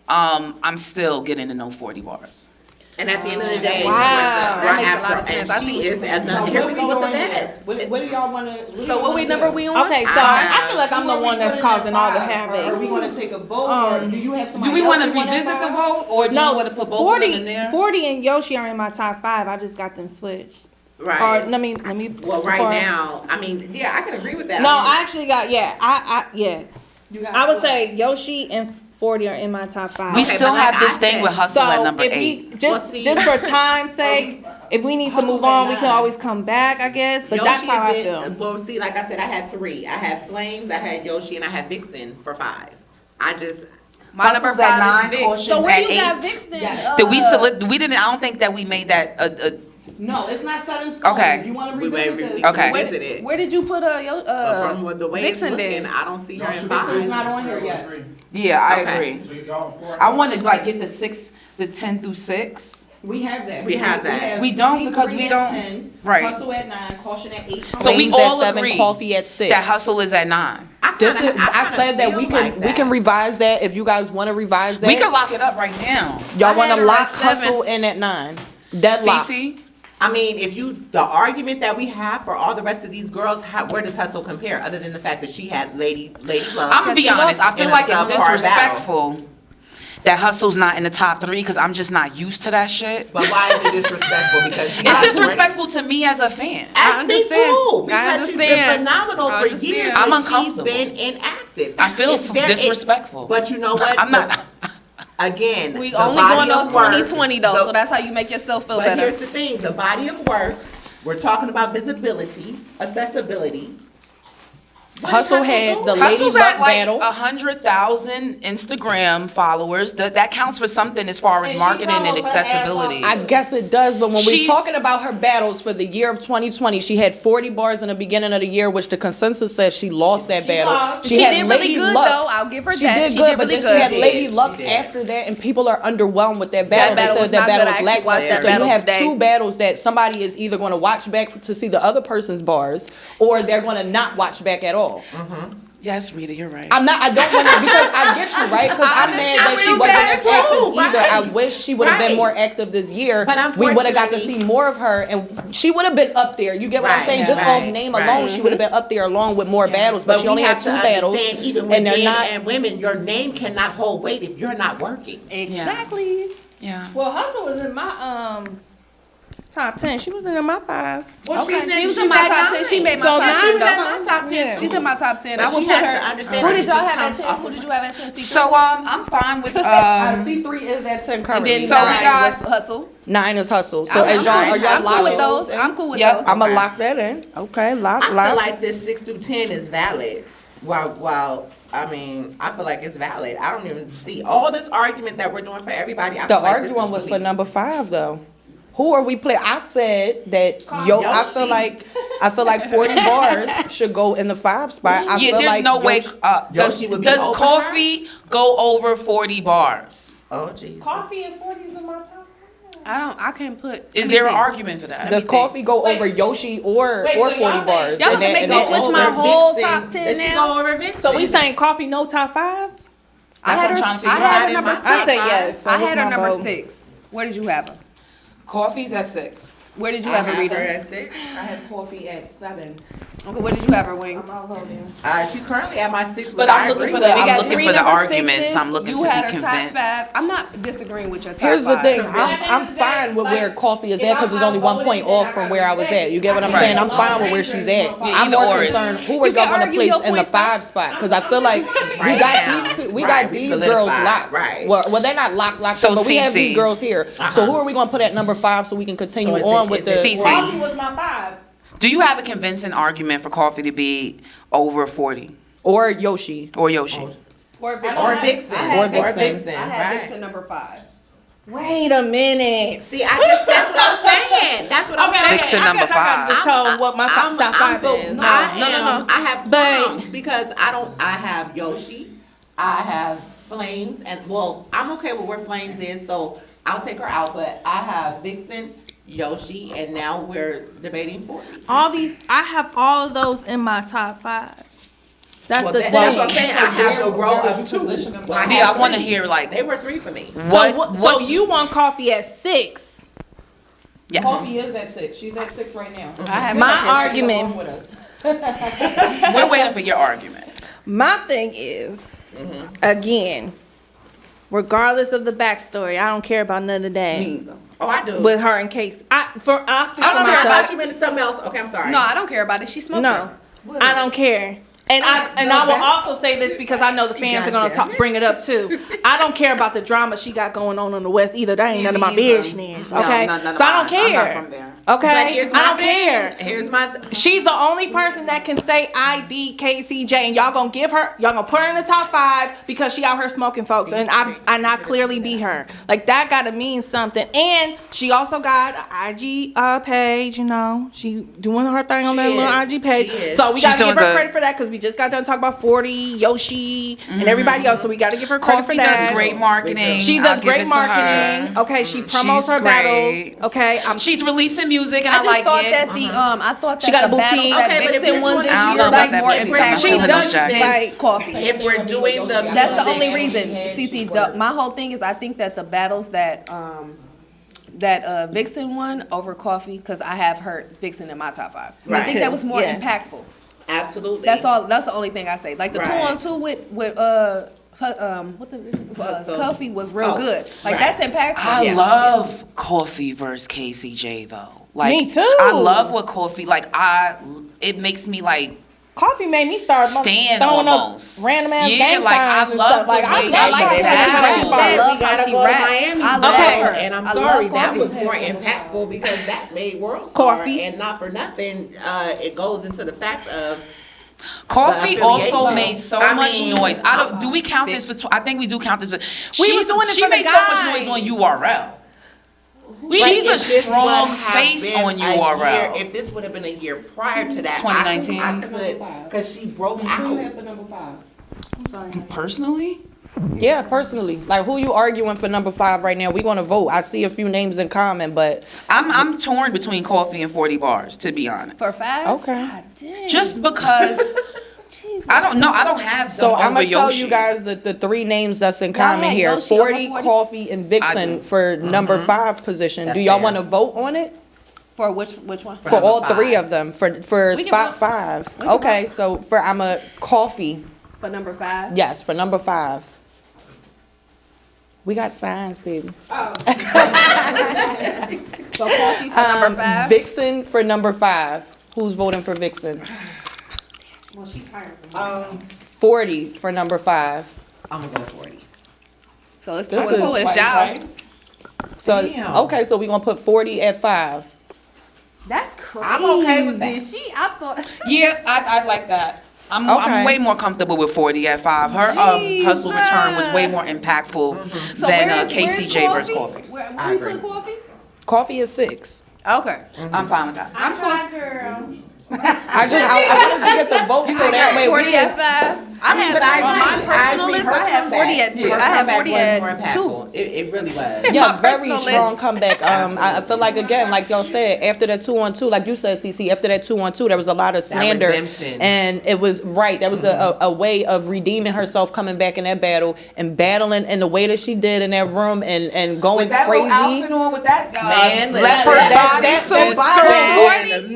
I'm still getting to know 40 Bars. And at the end of the day, Wow. right That makes a after, lot of sense. I and see she what is you at mean. the, here we go with the beds. What do y'all want to? So what number we on? Okay, so I feel like I'm the one that's causing all the Are we havoc. going to take a vote, or do you have somebody? Do we else want to you wanna revisit the file? vote, or do you No, want to put both of them in there? 40 and Yoshi are in my top 5. I just got them switched. Right. Or let me. Well, right before- now, I mean, yeah, I can agree with that. No, I mean, I actually got I would say Yoshi and 40 are in my top 5. We Okay, still but like have this I thing said- with Hustle at So number if 8. we just Well, see- just for time's sake, if we need to move on, we can always come back, I guess. But that's Yoshi how I is feel. in, well, see, like I said, I had 3. I had Flames, I had Yoshi, and I had Vixen for 5. I just, My number Hustle's at 5 9, is Vic. Caution's So where at you got 8. Vixen? Did we select? We didn't. I don't think that we made that. No, it's not set in stone. Okay. If you want to we may revisit this, Okay. revisit it. Where did you put But from the way it's Vixen looking, then? I don't see her in Vixen's 5. not on here yet. Yeah, I Okay. agree. So y'all for I want to like get the 10 through 6. We have that. We have that. We don't C3 because we at don't- 10, right. Hustle at 9, Caution at 8. So we Flames all at 7, agree Coffee at 6. That Hustle is at 9. This is, I said that we can revise that if you guys want to revise that. We can lock it up right now. Y'all I want had to her lock at 7. Hustle in at 9. Deadlock. Cece? I mean, if the argument that we have for all the rest of these girls, where does Hustle compare? Other than the fact that she had Lady Love. I'm gonna be honest. I feel in a like it's subpar battle. disrespectful that Hustle's not in the top 3 because I'm just not used to that shit. But why is it disrespectful? Because It's disrespectful to me as a fan. I understand. Me too. I Because she's been understand. phenomenal I for understand. years. I'm but uncomfortable. She's been inactive. I feel It's very- disrespectful. But you know what? I'm not. Again, We the only body going of off work, 2020 though, the- so that's how you make yourself feel But better. here's the thing: the body of work. We're talking about visibility, accessibility. What is Hustle had doing? the Hustle's Lady Luck at like battle. 100,000 Instagram followers. That counts for something as far as marketing and accessibility. I guess it does, but when we're She's- talking about her battles for the year of 2020, she had 40 bars in the beginning of the year, which the consensus says she lost that battle. She had did really Lady good, Luck. though. I'll give her She that. did She good, did but really then she had good. Lady She Luck did. after that, and people are underwhelmed with that battle. battle They was said that not battle good. I was actually watched lackluster. that So you battle have today. two battles that somebody is either going to watch back to see the other person's bars, or they're going to not watch back at all. y'all. Yes, Rita, you're right. I don't want to, because I get you, right? Because I'm mad that she wasn't as active either. I wish she would have been more active this year. But we would have got to see more of her, and she would have been up there. You get what I'm saying? Just off name alone, she would have been up there along with more battles, but she only had 2 battles. Even with men and women, your name cannot hold weight if you're not working. Exactly. Yeah. Well, Hustle was in my top 10. She wasn't in my 5. Well, She was in my top 10. She made my So top 10. She was at my top 10. She's in my top 10. But I would she put has her. to understand Who that did it y'all just have at comes 10? off Who of- did you have at 10? C3? So I'm fine with C3 is at 10 And currently. then So we 9 got- was Hustle. 9 is Hustle. So as y'all, are y'all I'm cool locking with those. I'm cool with Yep. those. I'm gonna lock that in. Okay, lock. I feel like this 6 through 10 is valid. While I mean, I feel like it's valid. I don't even see all this argument that we're doing for everybody. I The feel like this arguing is was for really- number 5 though. Who are we playing? I said that I feel like 40 bars should go in the 5 spot. I Yeah, feel there's like no way. Does Yoshi would be does over Coffee go over 40 bars? Oh jeez. Coffee and 40 is in my top 5. I can't put. Is there an argument for that? Does Coffee go over Yoshi or Wait, 40 so y'all bars? Y'all And gonna make and me that switch over my whole Vixen. top 10 Does she now? go over Vixen? So we saying Coffee no top 5? I had what I'm her. trying to I figure had out her in number my- 6. I say yes. So I what's had her my number vote? 6. Where did you have her? Coffee's at 6. Where did you I have her, have her Rita? at 6. I had Coffee at 7. Okay, where did you have her, Wing? She's currently at my 6, But which I I'm looking agree for with. the- We I'm got looking 3 for the number arguments. 6s. I'm looking you to had be her top convinced. 5. I'm not disagreeing with your top 5. Here's the thing. At the end I'm of the fine day, with where like, Coffee is if at because it's I'm only 1 voting, point then off I from gotta where I was say. at. You get what I'm Right. saying? I'm fine with where she's at. Yeah, I'm either more or is- concerned who are You can y'all gonna argue place your in the points, though. 5 spot because I feel like we Right got now. we Right, got we these girls solidified. locked. Right. Well, they're not locked, So but we have CC. these girls here. So who are we gonna put at number 5 so we can continue So is on it- with is the it CC. Coffee was my 5. Do you have a convincing argument for Coffee to be over 40 or Yoshi? or Yoshi? Or Vixen. Or Vixen. I had Or Vixen. Vixen, I had right. Vixen number 5. Wait a minute. See, that's what I'm saying. That's what I'm saying. Vixen I number guess I gotta 5. just tell what my top 5 is. No. No. I have But- qualms because I have Yoshi, I have Flames, and well, I'm okay with where Flames is, so I'll take her out. But I have Vixen, Yoshi, and now we're debating 40. I have all of those in my top 5. That's Well, the that's what I'm thing. saying. I have the row of 2. Yeah, I want to hear like They were 3 for me. So you want Coffee at 6? yes. Coffee is at 6. She's at 6 right now. I have My her at 6. argument. With us. We're waiting for your argument. My thing is, again, regardless of the backstory, I don't care about none of that Oh, I do. with her in case. I speak for I don't care myself. about you, but something else. Okay, I'm sorry. No, I don't care about it. She smoked No, it. I don't care. And I will also say this because I know the fans are gonna bring it up too. I don't care about the drama she got going on the West either. That ain't none of my business. No, Okay, no, so I don't I'm care. not from there. Okay, But here's my I don't thing. care. Here's my. She's the only person that can say I beat KCJ, and y'all gonna put her in the top 5 because she out here smoking folks, and I clearly beat her. Like that gotta mean something. And she also got an IG page, you know, she doing her thing on that She little is. IG page. She is. So we She's gotta give doing her good. credit for that because we just got done talking about 40, Yoshi, and everybody else. So we gotta give her credit Coffee for that. does great marketing. She I'll does give great it to her. marketing. Okay, she promotes She's her great. battles. Okay, She's releasing music and I, I just like thought it. that I thought that She got a the battles boutique. that Okay, but if Vixen we're won doing- this I don't year know about was that more boutique. I'm not impactful feeling than those jackets. Coffee. If we're doing the That's the music- only reason, CC. My whole thing is I think that the battles that Vixen won over Coffee, because I have heard Vixen in my top 5. I Right. think that was more Yeah. impactful. Absolutely. That's all. That's the only thing I say. Like the Right. 2-on-2 with Hustle. Coffee was real Oh, good. Like right. that's impactful. I Yeah. love Coffee versus KCJ though. Like Me too. I love what Coffee it makes me like Coffee made me start stand throwing almost. up random ass Yeah, gang like, signs I and love stuff. the Like way I she like battles. her. We love gotta how she go to raps. Miami. I with love Okay. her, her. and I'm I sorry, love that Coffee. was more impactful because that made World Star. Coffee. And not for nothing, it goes into the fact of Coffee The also affiliation. made so I much mean, noise. Do we count this for? I think we do count this for. We was doing it She for the made so much guys. noise on URL. She's Like, a if this strong would have face been on a URL. year- if this would have been a year prior to that, 2019. I could, because she broke out. Personally, Yeah, personally. Like, who you arguing for number 5 right now? We gonna vote. I see a few names in common, but I'm torn between Coffee and 40 bars. To be honest, For 5? okay. God damn. just because I don't know. I don't have them So over I'm gonna tell Yoshi. you guys the three names that's in common ahead, here: Yoshi, 40, over 40? Coffee, and Vixen for number 5 position. That's Do y'all fair. want to vote on it? For which one? For number all 5. three of them, for We can spot vote. 5. We can Okay, so for I'm a Coffee. For number 5. Yes, for number 5. We got signs, baby. So Coffee for number 5. Vixen for number 5. Who's voting for Vixen? Well, she hired me. 40 for number 5. I'm gonna go 40. So it's This two and is- two and Twice, y'all. right? So Damn. okay, so we gonna put 40 at 5. That's crazy. I'm okay with that. I thought. Yeah, I like that. I'm Okay. way more comfortable with 40 at 5. Her hustle return was way more impactful So than where's Casey J versus Coffee? Coffee. Where I you agree. put Coffee? Coffee is 6. Okay. I'm fine with that. I'm trying, girl. I wanted to get the vote so that way we 40 can. at 5. I have But I on my agree. personal agree. list. Her I have 40 comeback- at. her I have comeback 40 was at more 2. impactful. It really was. Yeah, my very personal strong list. comeback. I feel like again, like y'all said, after that 2-on-2, like you said, CC, after that 2-on-2, there was a lot of slander, redemption. and it was right. That was a way of redeeming herself, coming back in that battle and battling in the way that she did in that room and going With that crazy. little outfit on, with that Man, leopard that bodysuit,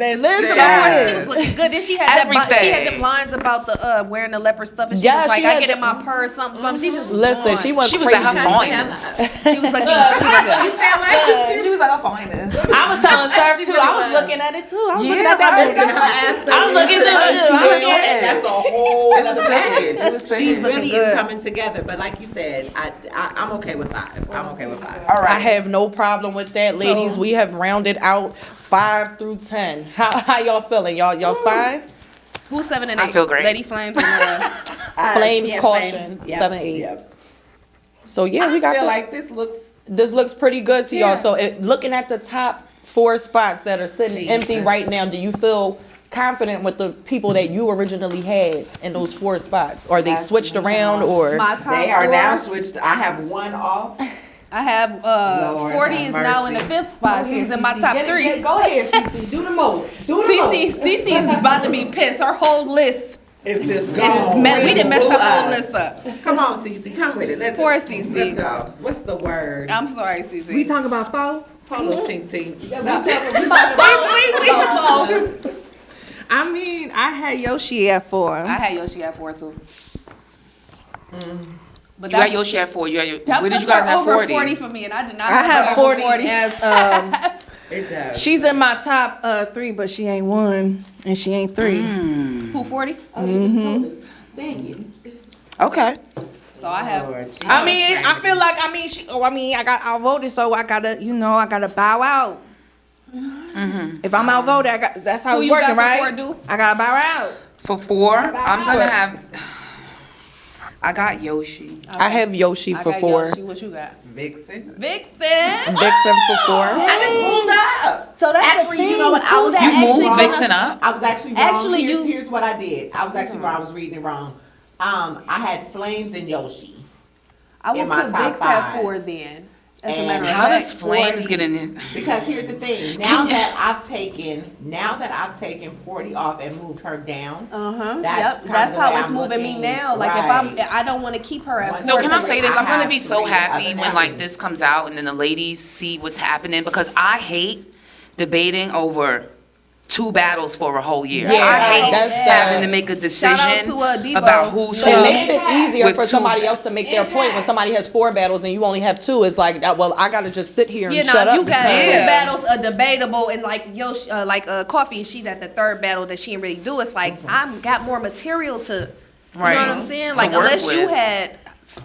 Listen, She was looking good. Then she had she had Everything. them lines about the wearing the leopard stuff, and she Yeah, was like, she "I had get the- in my purse, something." She just Listen, she was she was crazy. at her finest. She was looking super good. She was at her finest. I was telling Surf too. I was looking at it too. I was looking at that. right. business. I was looking at it too. I was looking at it. That's a whole It was other saying. package. It was saying. She really good. is coming together. But like you said, I'm okay with 5. I'm okay with 5. All I right. have no problem with that, ladies. We have rounded out 5 through 10. How y'all feeling? Y'all fine? Who's 7 and 8? I feel great. Lady Flames. And, Flames, Yeah, caution, Flames. Yep, 7, 8. yep. So yeah, we I got feel the, like this looks pretty good to Yeah. y'all. So looking at the top 4 spots that are sitting Jesus. empty right now, do you feel confident with the people that you originally had in those 4 spots? Or they Yes, switched around or my top they are 4, now switched. I have one off. I have Lord 40 have is now in the mercy. 5th spot. She's in my top 3. Go ahead, CC. Do the most. Cece is about to be pissed. Her whole list It's just is gone. we didn't mess her whole Blue list up. eyes. Come on, Cece, come with it. Poor Cece. Let's go. What's the word? I'm sorry, Cece. We talking about foe? Polo ting ting. I mean, I had Yoshi at 4. I had Yoshi at 4 too. But You got Yoshi at 4. You got your, that where did puts you guys her have over 40? 40 for me, and I did not. I have have her over 40 as It does. she's in my top 3, but she ain't 1 and she ain't 3. Who 40? Okay. So I have. I mean, I feel like I got outvoted, so I gotta bow out. If I'm outvoted, that's how Who it's you got working, for right? 4, dude? I gotta bow out. For 4, I'm going to have. I got Yoshi. I have Yoshi I for got 4. Yoshi. What you got? Vixen. Vixen. Vixen for 4. I just moved up. So that's Actually, the thing, you know what? I was too, that You actually moved goes- Vixen up? I was actually wrong. Actually, Here's what I did. I was actually wrong. I was reading it wrong. I had Flames and Yoshi. I would in my put top Vix at 5. 4 then. As a And matter of How fact. does Flames get in it? Because here's the thing. Now that I've taken 40 off and moved her down. Yep, That's that's how way it's I'm moving me looking. now. Like Right. if I don't want to keep her at 4. No, can I say this? I I'm gonna have be so 3 happy other when like than this comes out and then the ladies see what's happening because I hate debating over 2 battles for a whole year. Yeah, I hate that's having the- to make a Shout out decision to, Debo. about who's who. It makes it easier With for 2 somebody else to make their point. When somebody has 4 battles and you only have 2, it's like, well, I gotta just sit here and You know, shut up. you got because- 2 Yeah. battles are debatable, and like Yoshi, Coffee, and she got the 3rd battle that she didn't really do. It's like I've got more material to, Right. you know what I'm saying? To Like work unless you with. had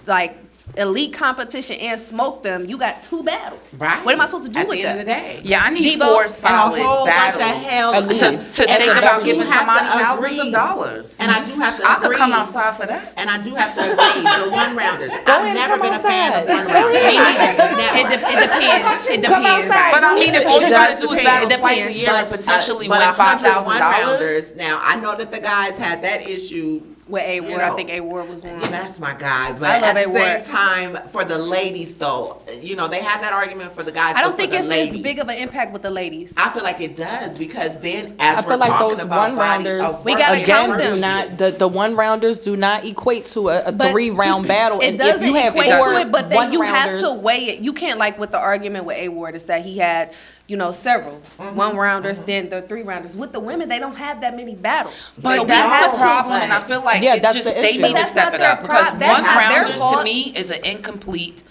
like elite competition and smoked them, you got 2 battles. Right. What am I supposed to do At with the end that? of the day. Yeah, I need Debo, 4 and a solid and a whole battles bunch of hell At least. to And think the about W giving have to somebody thousands agree. of dollars. And I do have to I could come agree. outside for that. And I do have to agree, the 1-rounders. I've ahead and never come been a fan of outside. 1-rounders. Me neither. Never. It depends. It Come depends. outside. But I mean, if all you It gotta does do is depend. battle It twice a depends. year and potentially But win 100 $5,000. one-rounders, now I know that the guys had that issue with A Ward. I think A Ward was one. That's my guy. But I love at the A-Ward. same time, for the ladies, though, you know, they have that argument for the guys. I don't but think for it's the as ladies, big of an impact with the ladies. I feel like it does because then, as I we're feel like talking those about one rounders, We gotta count them. do not the one rounders do not equate to a But 3-round battle. It And doesn't if you have equate four to it, but then you have one-rounders- to weigh it. You can't, like with the argument with A Ward is that he had, you know, several one rounders, then the 3-rounders. With the women, they don't have that many battles. But So we that's have the to- problem, and I feel like Yeah, it that's just the they issue. need But to that's step not it their up because that's one not their rounders to fault. me is an incomplete.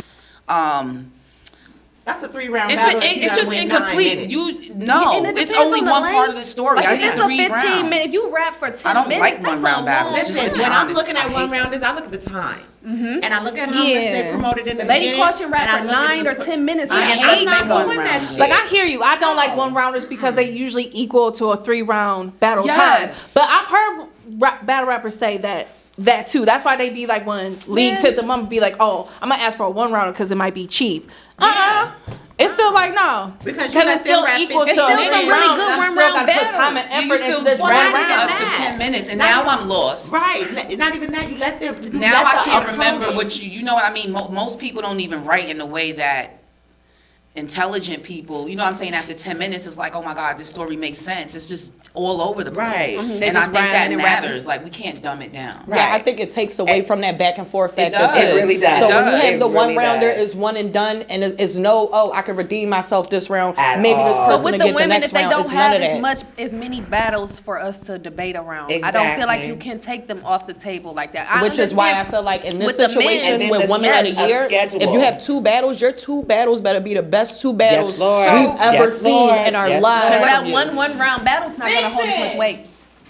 That's a 3-round It's battle. if you it's gotta just win 9 incomplete. minutes. You no, And it it's depends only on the one length. part of the story. Like I if need it's a 3 15 rounds. minute, if you rap for 10 I don't minutes, like that's one-round a battles. long Just to Listen, be when I'm honest, looking I at hate one that. rounders, I look at the time. And I look at how much Yeah. they promoted in the Lady beginning. Caution rap and I for look at 9 the- or 10 minutes. I and hate I'm not one doing that round. shit. Like I hear you. I don't like one rounders because they usually equal to a 3-round battle time. Yes. But I've heard battle rappers say that too. That's why they be like when leagues hit them up, be like, oh, I'm gonna ask for a 1-rounder because it might be cheap. It's still like no, Because you let it's still them rap equal to 15 a minutes. It's still some 3 really round, good and I one-round still gotta put time and You effort still into this talk one to us round. for 10 minutes, and now I'm lost. Right. Not even that. You let them. you Now let I the can't remember opponent- what you know what I mean. Most people don't even write in the way that intelligent people, you know what I'm saying, after 10 minutes it's like, oh my God, this story makes sense. It's just all over the place. Right. They And I just think that rhyming and rapping. matters. Like, we can't dumb it down. Right. Yeah, I think it takes away from that back and forth factor does. too. It really does. So It when you does. have the It one really rounder does. is one and done, and it's no, oh, I can redeem myself this round. At Maybe this all. But person with to the get the women, next if they round. don't It's none have of that. as many battles for us to debate around, I don't feel like Exactly. you can take them off the table like that. Which is why I feel like in this with the men, situation and then with the women of the stress of year, schedule. if you have 2 battles, your 2 battles better be the best 2 battles Lord. we've ever Yes, seen Lord. in our Yes, lives. because Lord. that from you. one round battle's not gonna hold as much weight.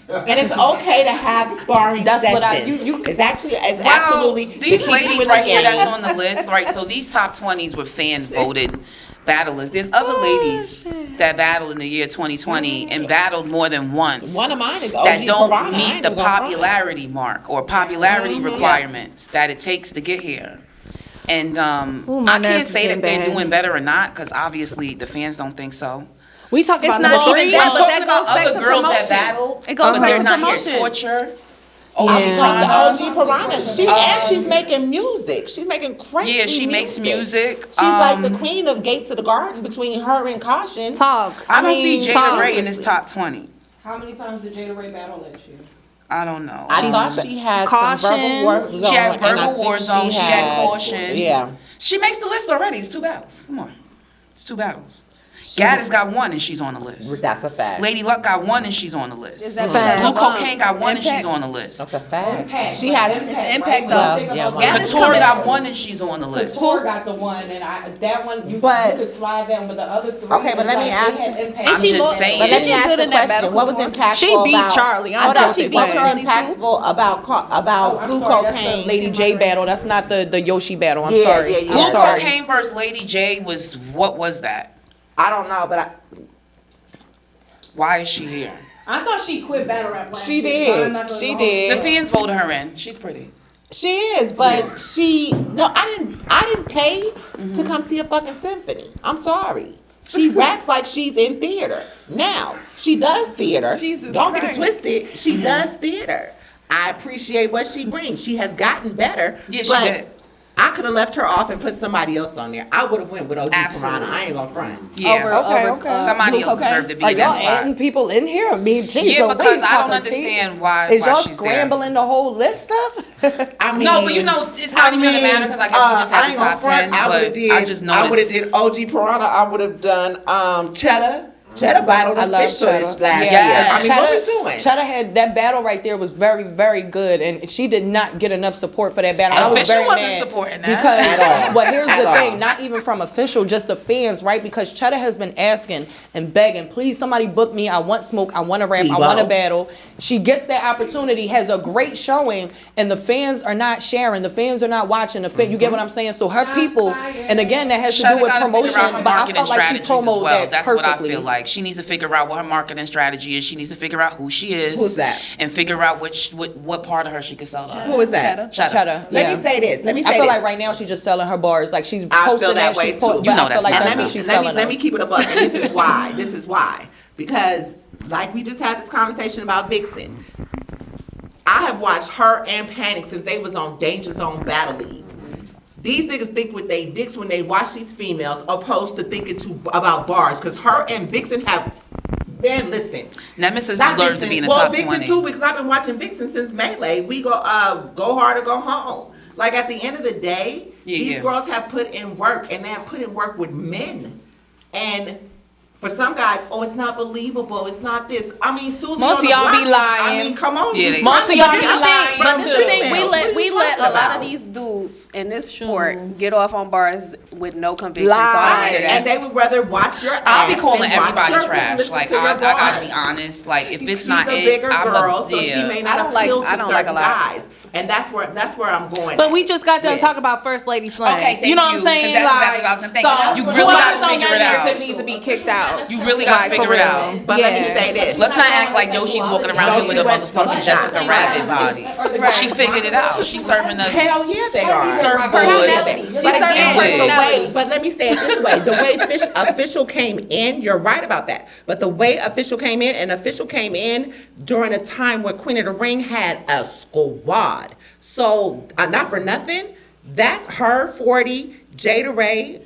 And it's okay to have sparring That's sessions. what you It's actually, it's Well, absolutely. these to keep you ladies in the right here game. that's on the list, right? So these top 20s were fan voted battlers. There's other ladies that battled in the year 2020 and battled more than once. One of mine is OG that don't Piranha. I meet ain't the gonna front. popularity mark or popularity requirements that it takes to get here. And Ooh, my I can't nerves say getting that they're bad. doing better or not because obviously the fans don't think so. We talked It's about not number even 3. that, I'm but talking that about goes back other to girls that promotion. battle, It goes but back they're to not here promotion. torture. Because the OG Piranha, and she's making music. She's making crazy Yeah, she makes music. She's like the queen of Gates of the Garden between her and Caution. Talk. I don't see Jada talk. Ray in this top 20. How many times did Jada Ray battle last year? I don't know. I thought she had Caution. some verbal war zone. She had and I verbal think war zone. She had caution. Yeah. She makes the list already. It's 2 battles. Come on. It's 2 battles. Gaddis got 1 and she's on the list. That's a fact. Lady Luck got 1 and she's on the list. Is that Fact. Blue because of, Cocaine got 1 and Impact? she's on the list. That's a fact. Impact. She had It's impact Well, though. yeah, Gaddis Couture coming- got 1 and she's on the list. Couture got the one, and that one you But- could slide that one, but the other 3. Okay, but let me ask- And I'm she just lost- saying. But let me She did ask good the in that question. battle, What was Couture. impactful She beat about, Charlie. I I don't thought know she what beat they say. Charlie. impactful about I'm Blue sorry, that's Cocaine? the Lady J battle. That's not the Yoshi battle. I'm Yeah, sorry. yeah, yeah. Blue I'm sorry. Cocaine versus Lady J was, what was that? I don't know, but Why is she here? I thought she quit battle rap last she year, so I'm did. not gonna She hold The you. did. fans voted her in. She's pretty. She is, but I didn't pay to come see a fucking symphony. I'm sorry. She raps like she's in theater. Now, she does theater. Jesus Don't get it Christ. twisted. She does theater. I appreciate what she brings. She has gotten better. Yeah, she but did. I could have left her off and put somebody else on there. I would have went with OG Absolutely. Piranha. I ain't gonna front. Yeah. Okay. Somebody Blue else Cocaine? deserved to be Are in y'all that spot. adding people in here? I mean, geez, Yeah, Louise, because I don't Papa understand Cheese. why Is why y'all she's there. scrambling the whole list up? I mean, No, but you know, it's not even gonna matter because I guess we just I have ain't the gonna top front. 10. I would have But did. I just I would have noticed. did OG Piranha. I would have done Cheddar. Cheddar battled I love official Cheddar. last year. Yes. I mean, what we doing? Cheddar had that battle right there was very, very good, and she did not get enough support for that battle. I was Official very wasn't mad supporting that. because, At all. well, here's At the all. thing: not even from official, just the fans, right? Because Cheddar has been asking and begging, please, somebody book me. I want smoke. I want to rap. I want to Debo. battle. She gets that opportunity, has a great showing, and the fans are not sharing. The fans are not watching. You get what I'm saying? So her people, and again, that has to Cheddar do with gotta figure promotion. out her But I marketing felt like she strategies as promoted well. that That's perfectly. what I feel like. She needs to figure out what her marketing strategy is. She needs to figure out who she is. Who's that? And figure out what part of her she can sell to us. Who is that? Cheddar. Cheddar. Let yeah. me say this. Let me say I feel this. like right now she's just selling her bars. Like she's I posting feel that way she's too. but You know I feel that's like not that's true. what she's let selling me us. keep it a buck, and this is why. This is why. Because like we just had this conversation about Vixen. I have watched her and Panic since they was on Danger Zone Battle League. These niggas think with they dicks when they watch these females, opposed to thinking about bars. Because her and Vixen have, man, listen. Nemesis Not learned Vixen. to be in the well, top Vixen 20. too, because I've been watching Vixen since Melee. We go hard or go home. Like at the end of the day, these girls have put in work, and they have put in work with men. And for some guys, oh, it's not believable. It's not this. I mean, Susie. Most on of the y'all block be is- lying. I mean, come on. Yeah, Most of y'all be But lying But this the is too. thing, females. What are we you let talking a lot of about? these dudes in this sport get off on bars with no conviction. So I Lie. don't hear And that. they would rather watch your ass. I'll be calling than watch everybody your trash. listen Like to your I gotta bars. be honest. Like if it's She's not a it, bigger I'm girl, a so she may not I don't like- appeal to I don't like certain a lot. guys, and that's where I'm going. But at. we just got done Yeah. talking about First Lady Flames. Okay, thank you know what you, I'm saying? 'cause that's exactly what I was gonna think. So You really gotta whoever's on figure that it out. narrative needs to be kicked out. You really gotta Like, figure for it real. out. But let me Yeah. say this. Let's not act like Yoshi's walking around here with a motherfucking Jessica Rabbit body. She figured it out. She's serving us. Hell yeah, they are. Surfboard. Personality. She's But serving again, wigs. but let me say it this way: the way official came in, you're right about that. But the way official came in, and official came in during a time where Queen of the Ring had a squad. So not for nothing, that her 40. Jada Ray,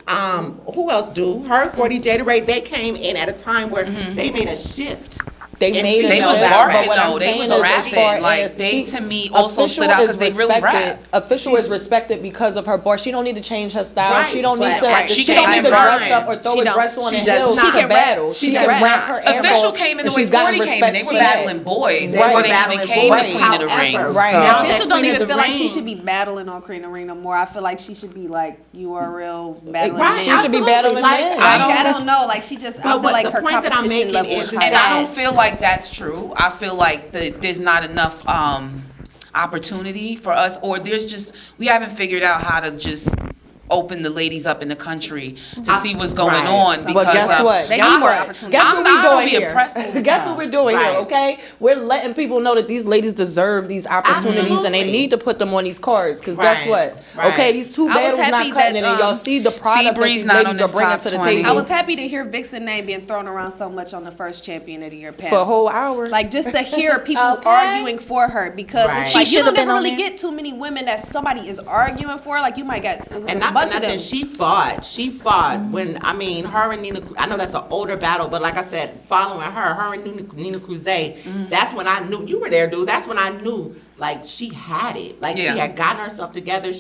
who else do? Her 40, Jada Ray, they came in at a time where they made a shift. They made They it was up, barking, but what I'm though. They saying was is, as rapping. far Like, as they, she- to me, also Official stood out is 'cause they really respected. rap. Official is respected because of her bar. She don't need to change her style. Right, She don't need but- to. right. She, She don't can't need to rap. dress up or throw She a don't. dress on She and does heels not. to She can battle. rap. She She can can rap her rap. ass Official off, came in and the way she's gotten 40 came in. They respect were for that. battling boys They before were they battling even came to boys. Queen of the However, Rings. right. So. Now Official that don't Queen of even the feel like she Ring- should be battling on Queen of the Ring no more. I feel like she should be like URL battling. Right, men. She should be absolutely. battling Like, men. I don't know. Like she just, I But feel what like the her point that I'm competition making level is is that- high. And I don't feel like that's true. I feel like there's not enough opportunity for us, or we haven't figured out how to just open the ladies up in the country to see what's going right. on. Because But guess what? They Guess need more what? opportunity. Guess what I we're don't doing be here? impressed all the Guess time. what we're doing Right. here, okay? We're letting people know that these ladies deserve these opportunities and they Absolutely. need to put them on these cards. Because guess Right. what? Right. Okay, these two I was battles happy not cutting it, that, and y'all see the product that Seabreeze these not on ladies are this bringing top to the 20. table. I was happy to hear Vixen's name being thrown around so much on the first Champion of the Year panel. for a whole hour. Like just to hear people Okay. arguing for her because Right. it's She like you should've don't been never on really there. get too many women that somebody is arguing for. Like you might get it was And a not bunch for of nothing, them. she fought. She fought when, I mean, her and Nina, I know that's an older battle, but like I said, following her and Nina Cruzet, that's when I knew, you were there, dude, that's when I knew, like, she had it. Like, Yeah. she had gotten herself together,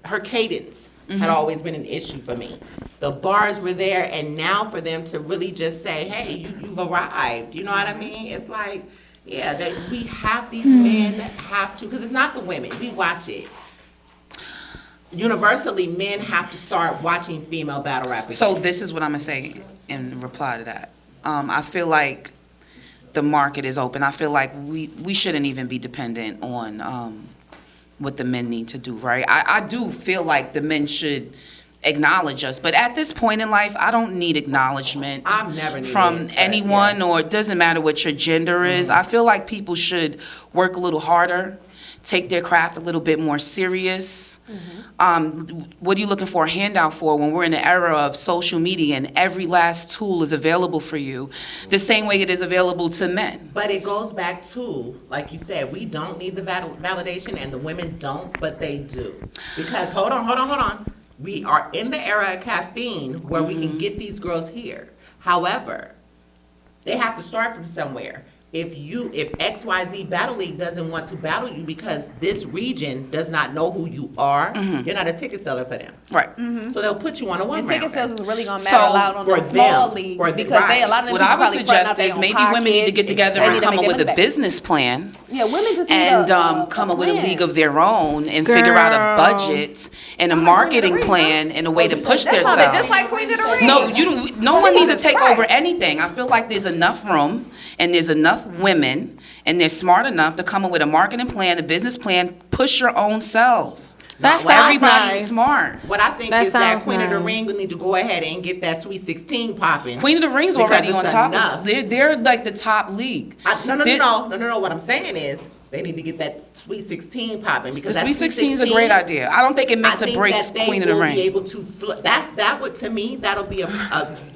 her cadence had always been an issue for me. The bars were there, and now for them to really just say, hey, you've arrived, you know what I mean? It's like, yeah, we have these men have to, because it's not the women, we watch it. Universally, men have to start watching female battle rap again. So this is what I'm gonna say in reply to that. I feel like the market is open. I feel like we shouldn't even be dependent on what the men need to do, right? I do feel like the men should acknowledge us, but at this point in life, I don't need acknowledgement I've never needed from it, but anyone, yeah. or it doesn't matter what your gender is. I feel like people should work a little harder, take their craft a little bit more serious. What are you looking for a handout for when we're in the era of social media and every last tool is available for you the same way it is available to men? But it goes back to, like you said, we don't need the validation, and the women don't, but they do. Because, hold on. We are in the era of caffeine where we can get these girls here. However, they have to start from somewhere. If XYZ Battle League doesn't want to battle you because this region does not know who you are, you're not a ticket seller for them. Right. So they'll put you on a one And round. ticket sales is really gonna So, matter a lot on for the small them, leagues for the- because right. a lot of them What people I would probably fronting out suggest their is own maybe women need to pocket. get together They and need to come up make with their a money back. business plan. Yeah, women just need And a come up with a plan. league of their own and figure out a budget and a marketing plan and a way to push That's themselves. not it, just like Queen of the Ring. No, you don't. No one needs to take over anything. I feel like there's enough room and there's enough women and they're smart enough to come up with a marketing plan, a business plan. Push your own selves. That sounds Everybody's nice. smart. What I think That is that sounds Queen of the nice. Ring will need to go ahead and get that Sweet 16 popping. Queen of the Ring's Because already it's on top. enough. They're like the top league. No. What I'm saying is they need to get that Sweet 16 popping because The that Sweet 16 is a great idea. I don't think it makes or breaks Queen of the Ring. Be able to that would, to me, that'll be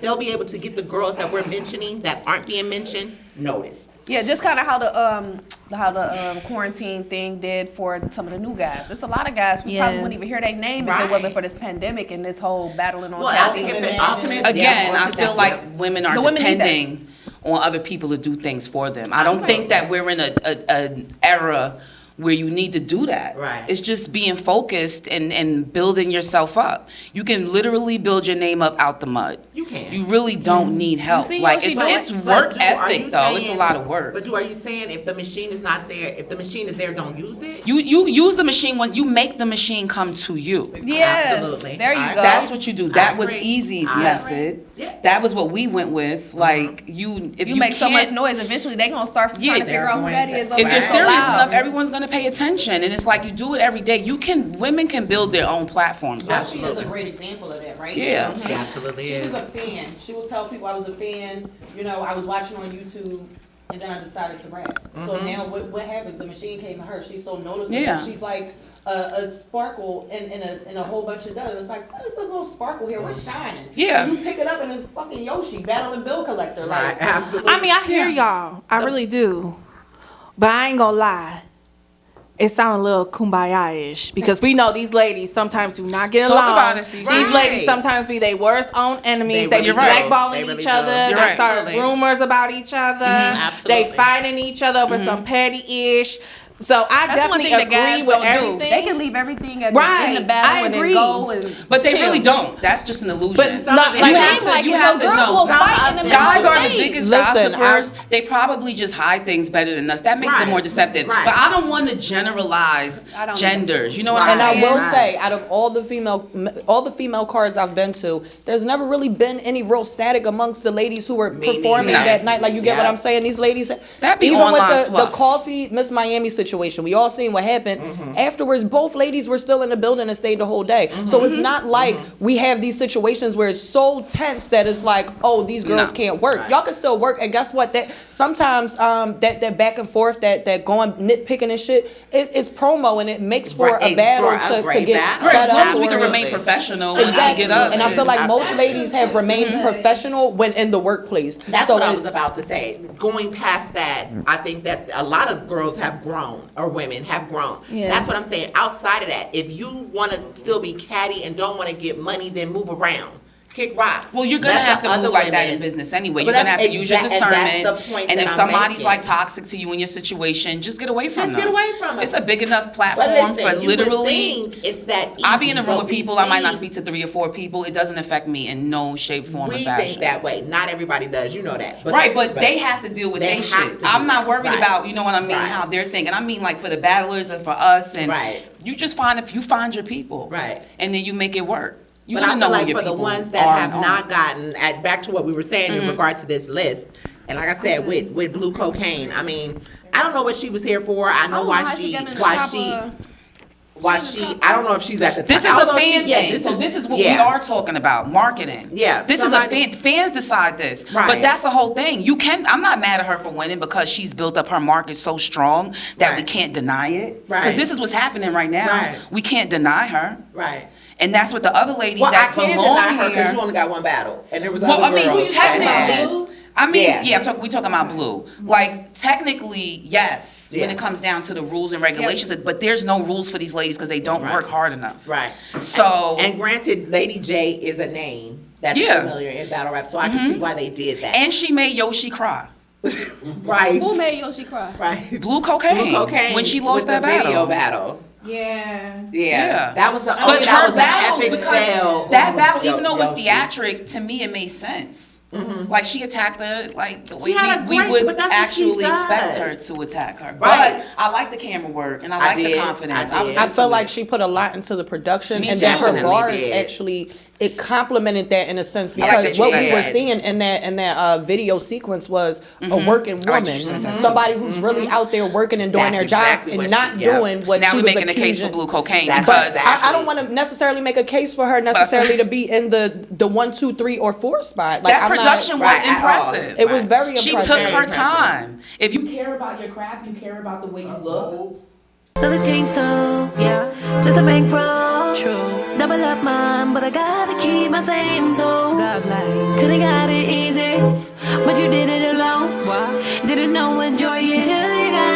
they'll be able to get the girls that we're mentioning that aren't being mentioned noticed. Yeah, just kind of how the quarantine thing did for some of the new guys. There's a lot of guys who probably wouldn't even hear their name if it wasn't for this pandemic and this whole battling on. Well, I think if it Again, I feel like women are depending on other people to do things for them. I don't think that we're in an era where you need to do that. Right. It's just being focused and building yourself up. You can literally build your name up out the mud. You can. You really don't need help. Like it's work ethic though. It's a lot of work. But are you saying if the machine is not there, if the machine is there, don't use it? You use the machine when you make the machine come to you. Yes. Absolutely. There you go. That's what you do. That was agree. Easy's I method. Yeah. That was what we went with. Like if you make so much can't- noise, eventually they gonna start trying to figure out who that is. If you're serious enough, everyone's gonna pay attention, and it's like you do it every day. Women can build their own platforms. She is a great example of that, right? Yeah. She absolutely is. She's a fan. She will tell people I was a fan. You know, I was watching on YouTube, and then I decided to rap. So now what happens? The machine came to her. She's so noticeable. Yeah. She's like a sparkle in a whole bunch of dollars. It's like, what is this little sparkle here? What's shining? Yeah. And you pick it up, and it's fucking Yoshi battling bill collector. Like, Right, absolutely. I mean, I hear y'all. I really do. But I ain't gonna lie. It sounds a little kumbaya-ish because we know these ladies sometimes do not get Talk along. about it, Cece. These ladies sometimes be their worst own enemies. They be You're right. blackballing They really each do. other. You're They right. start Absolutely. rumors about each other. Absolutely. They fighting each other over some petty-ish. So I That's one definitely thing the guys agree with don't do. everything. They can leave everything in Right. the battle I and agree. then go and But they chill. really don't. That's just an illusion. But not you like have to, like you it, have the to girls know. will fight in the middle Guys of are the the day. biggest Listen, gossipers. They probably just hide things better than us. That makes them Right. more deceptive. Right. But I don't want to generalize I don't genders. You know what Right. I'm And I saying? will Right. say, out of all the female cards I've been to, there's never really been any real static amongst the ladies who were performing neither. that night. Like, you get what Yeah. I'm saying? These ladies, That be even online with the fluff. coffee Miss Miami situation, we all seen what happened. Afterwards, both ladies were still in the building and stayed the whole day. So it's not like we have these situations where it's so tense that it's like, oh, these girls No. can't work. Y'all can still work, and guess what? That sometimes that back and forth, that going nitpicking and shit, it's promo, and it makes for Right, a battle for a to great get battle. Right, set as long up. as we can for it. remain professional once we Exactly. get up. And I feel like most Absolutely. ladies have remained professional when in the workplace. That's So what I was it's- about to say. Going past that, I think that a lot of girls have grown, or women have grown. Yeah. That's what I'm saying. Outside of that, if you want to still be catty and don't want to get money, then move around. Kick rocks. Well, you're gonna Let have the to move other like that women- in business anyway. But You're gonna have that's to use your exact- and that's discernment. the point And that if I'm somebody's making. like toxic to you in your situation, just get away from Just them. get away from 'em. It's a big enough But platform listen, for you would literally. think it's that easy. I'll be in a room but with we people. I might not see- speak to 3 or 4 people. It doesn't affect me in no shape, form, or We fashion. think that way. Not everybody does. You know that. Right, but they have to deal with they their have shit. to I'm do not it. worried Right. about, you know what I mean, Right. how they're thinking. I mean, like for the battlers and for us, and Right. you just you find your people, Right. and then you make it work. You But I wanna feel know who like your for the people ones that are have and not aren't. gotten back to what we were saying in regard to this list, and like I said, with blue cocaine, I mean, I don't know what she was here for. I know why she I don't know if she's at the top. This is a Although fan yeah, thing. This is what yeah. we are talking about, marketing. Yeah, This somebody- is a fan. Fans decide this. Right. But that's the whole thing. I'm not mad at her for winning because she's built up her market so strong that we Right. can't deny it. Right. Because this is what's happening right now. Right. We can't deny her. Right. And that's what the other ladies Well, I that can't belong deny her here. because you only got one battle, and there was Well, other I mean, girls that had- technically, I mean, Yeah. yeah, we talking about blue. Like, technically, yes, when Yeah. it comes down to the rules and regulations, but there's no rules for these ladies because they don't Right. work hard enough. Right. So, And granted, Lady J is a name that's Yeah. familiar in battle rap, so I can see why they did that. and she made Yoshi cry. Right. Who made Yoshi cry? Right. Blue cocaine. Blue cocaine when she lost with that the battle. video battle. Yeah. Yeah. That was the But that her was battle, an epic because fail. that battle, even though it was Yoshi. theatric, to me it made sense. Like she attacked her like the way She had a we great- would but that's what she actually expect does. her to attack her. Right. But I like the camera work and I I like the did. confidence. I was did. I into feel it. like she put a lot into the production, Me and too. that her Definitely bars did. actually it complemented that in a sense I like that because you what said we were that. seeing in that video sequence was a working I like that woman, you said that too. somebody who's really out there working and doing That's their job exactly and what not she- yeah. doing what now she we're was making a case for accusing. blue cocaine That's because exactly. I don't want to necessarily make a case for her necessarily to be in the 1, 2, 3, or 4 spot. Like, that I'm not- production was right, at all. impressive. It was very She impressive. took Very her impressive. time. If you care about your craft, you care about the way you look. Another change though, yeah, just a bankroll. True. Double up mine, but I gotta keep my same soul. Godlike. Could've got it easy, but you did it alone. Didn't know what joy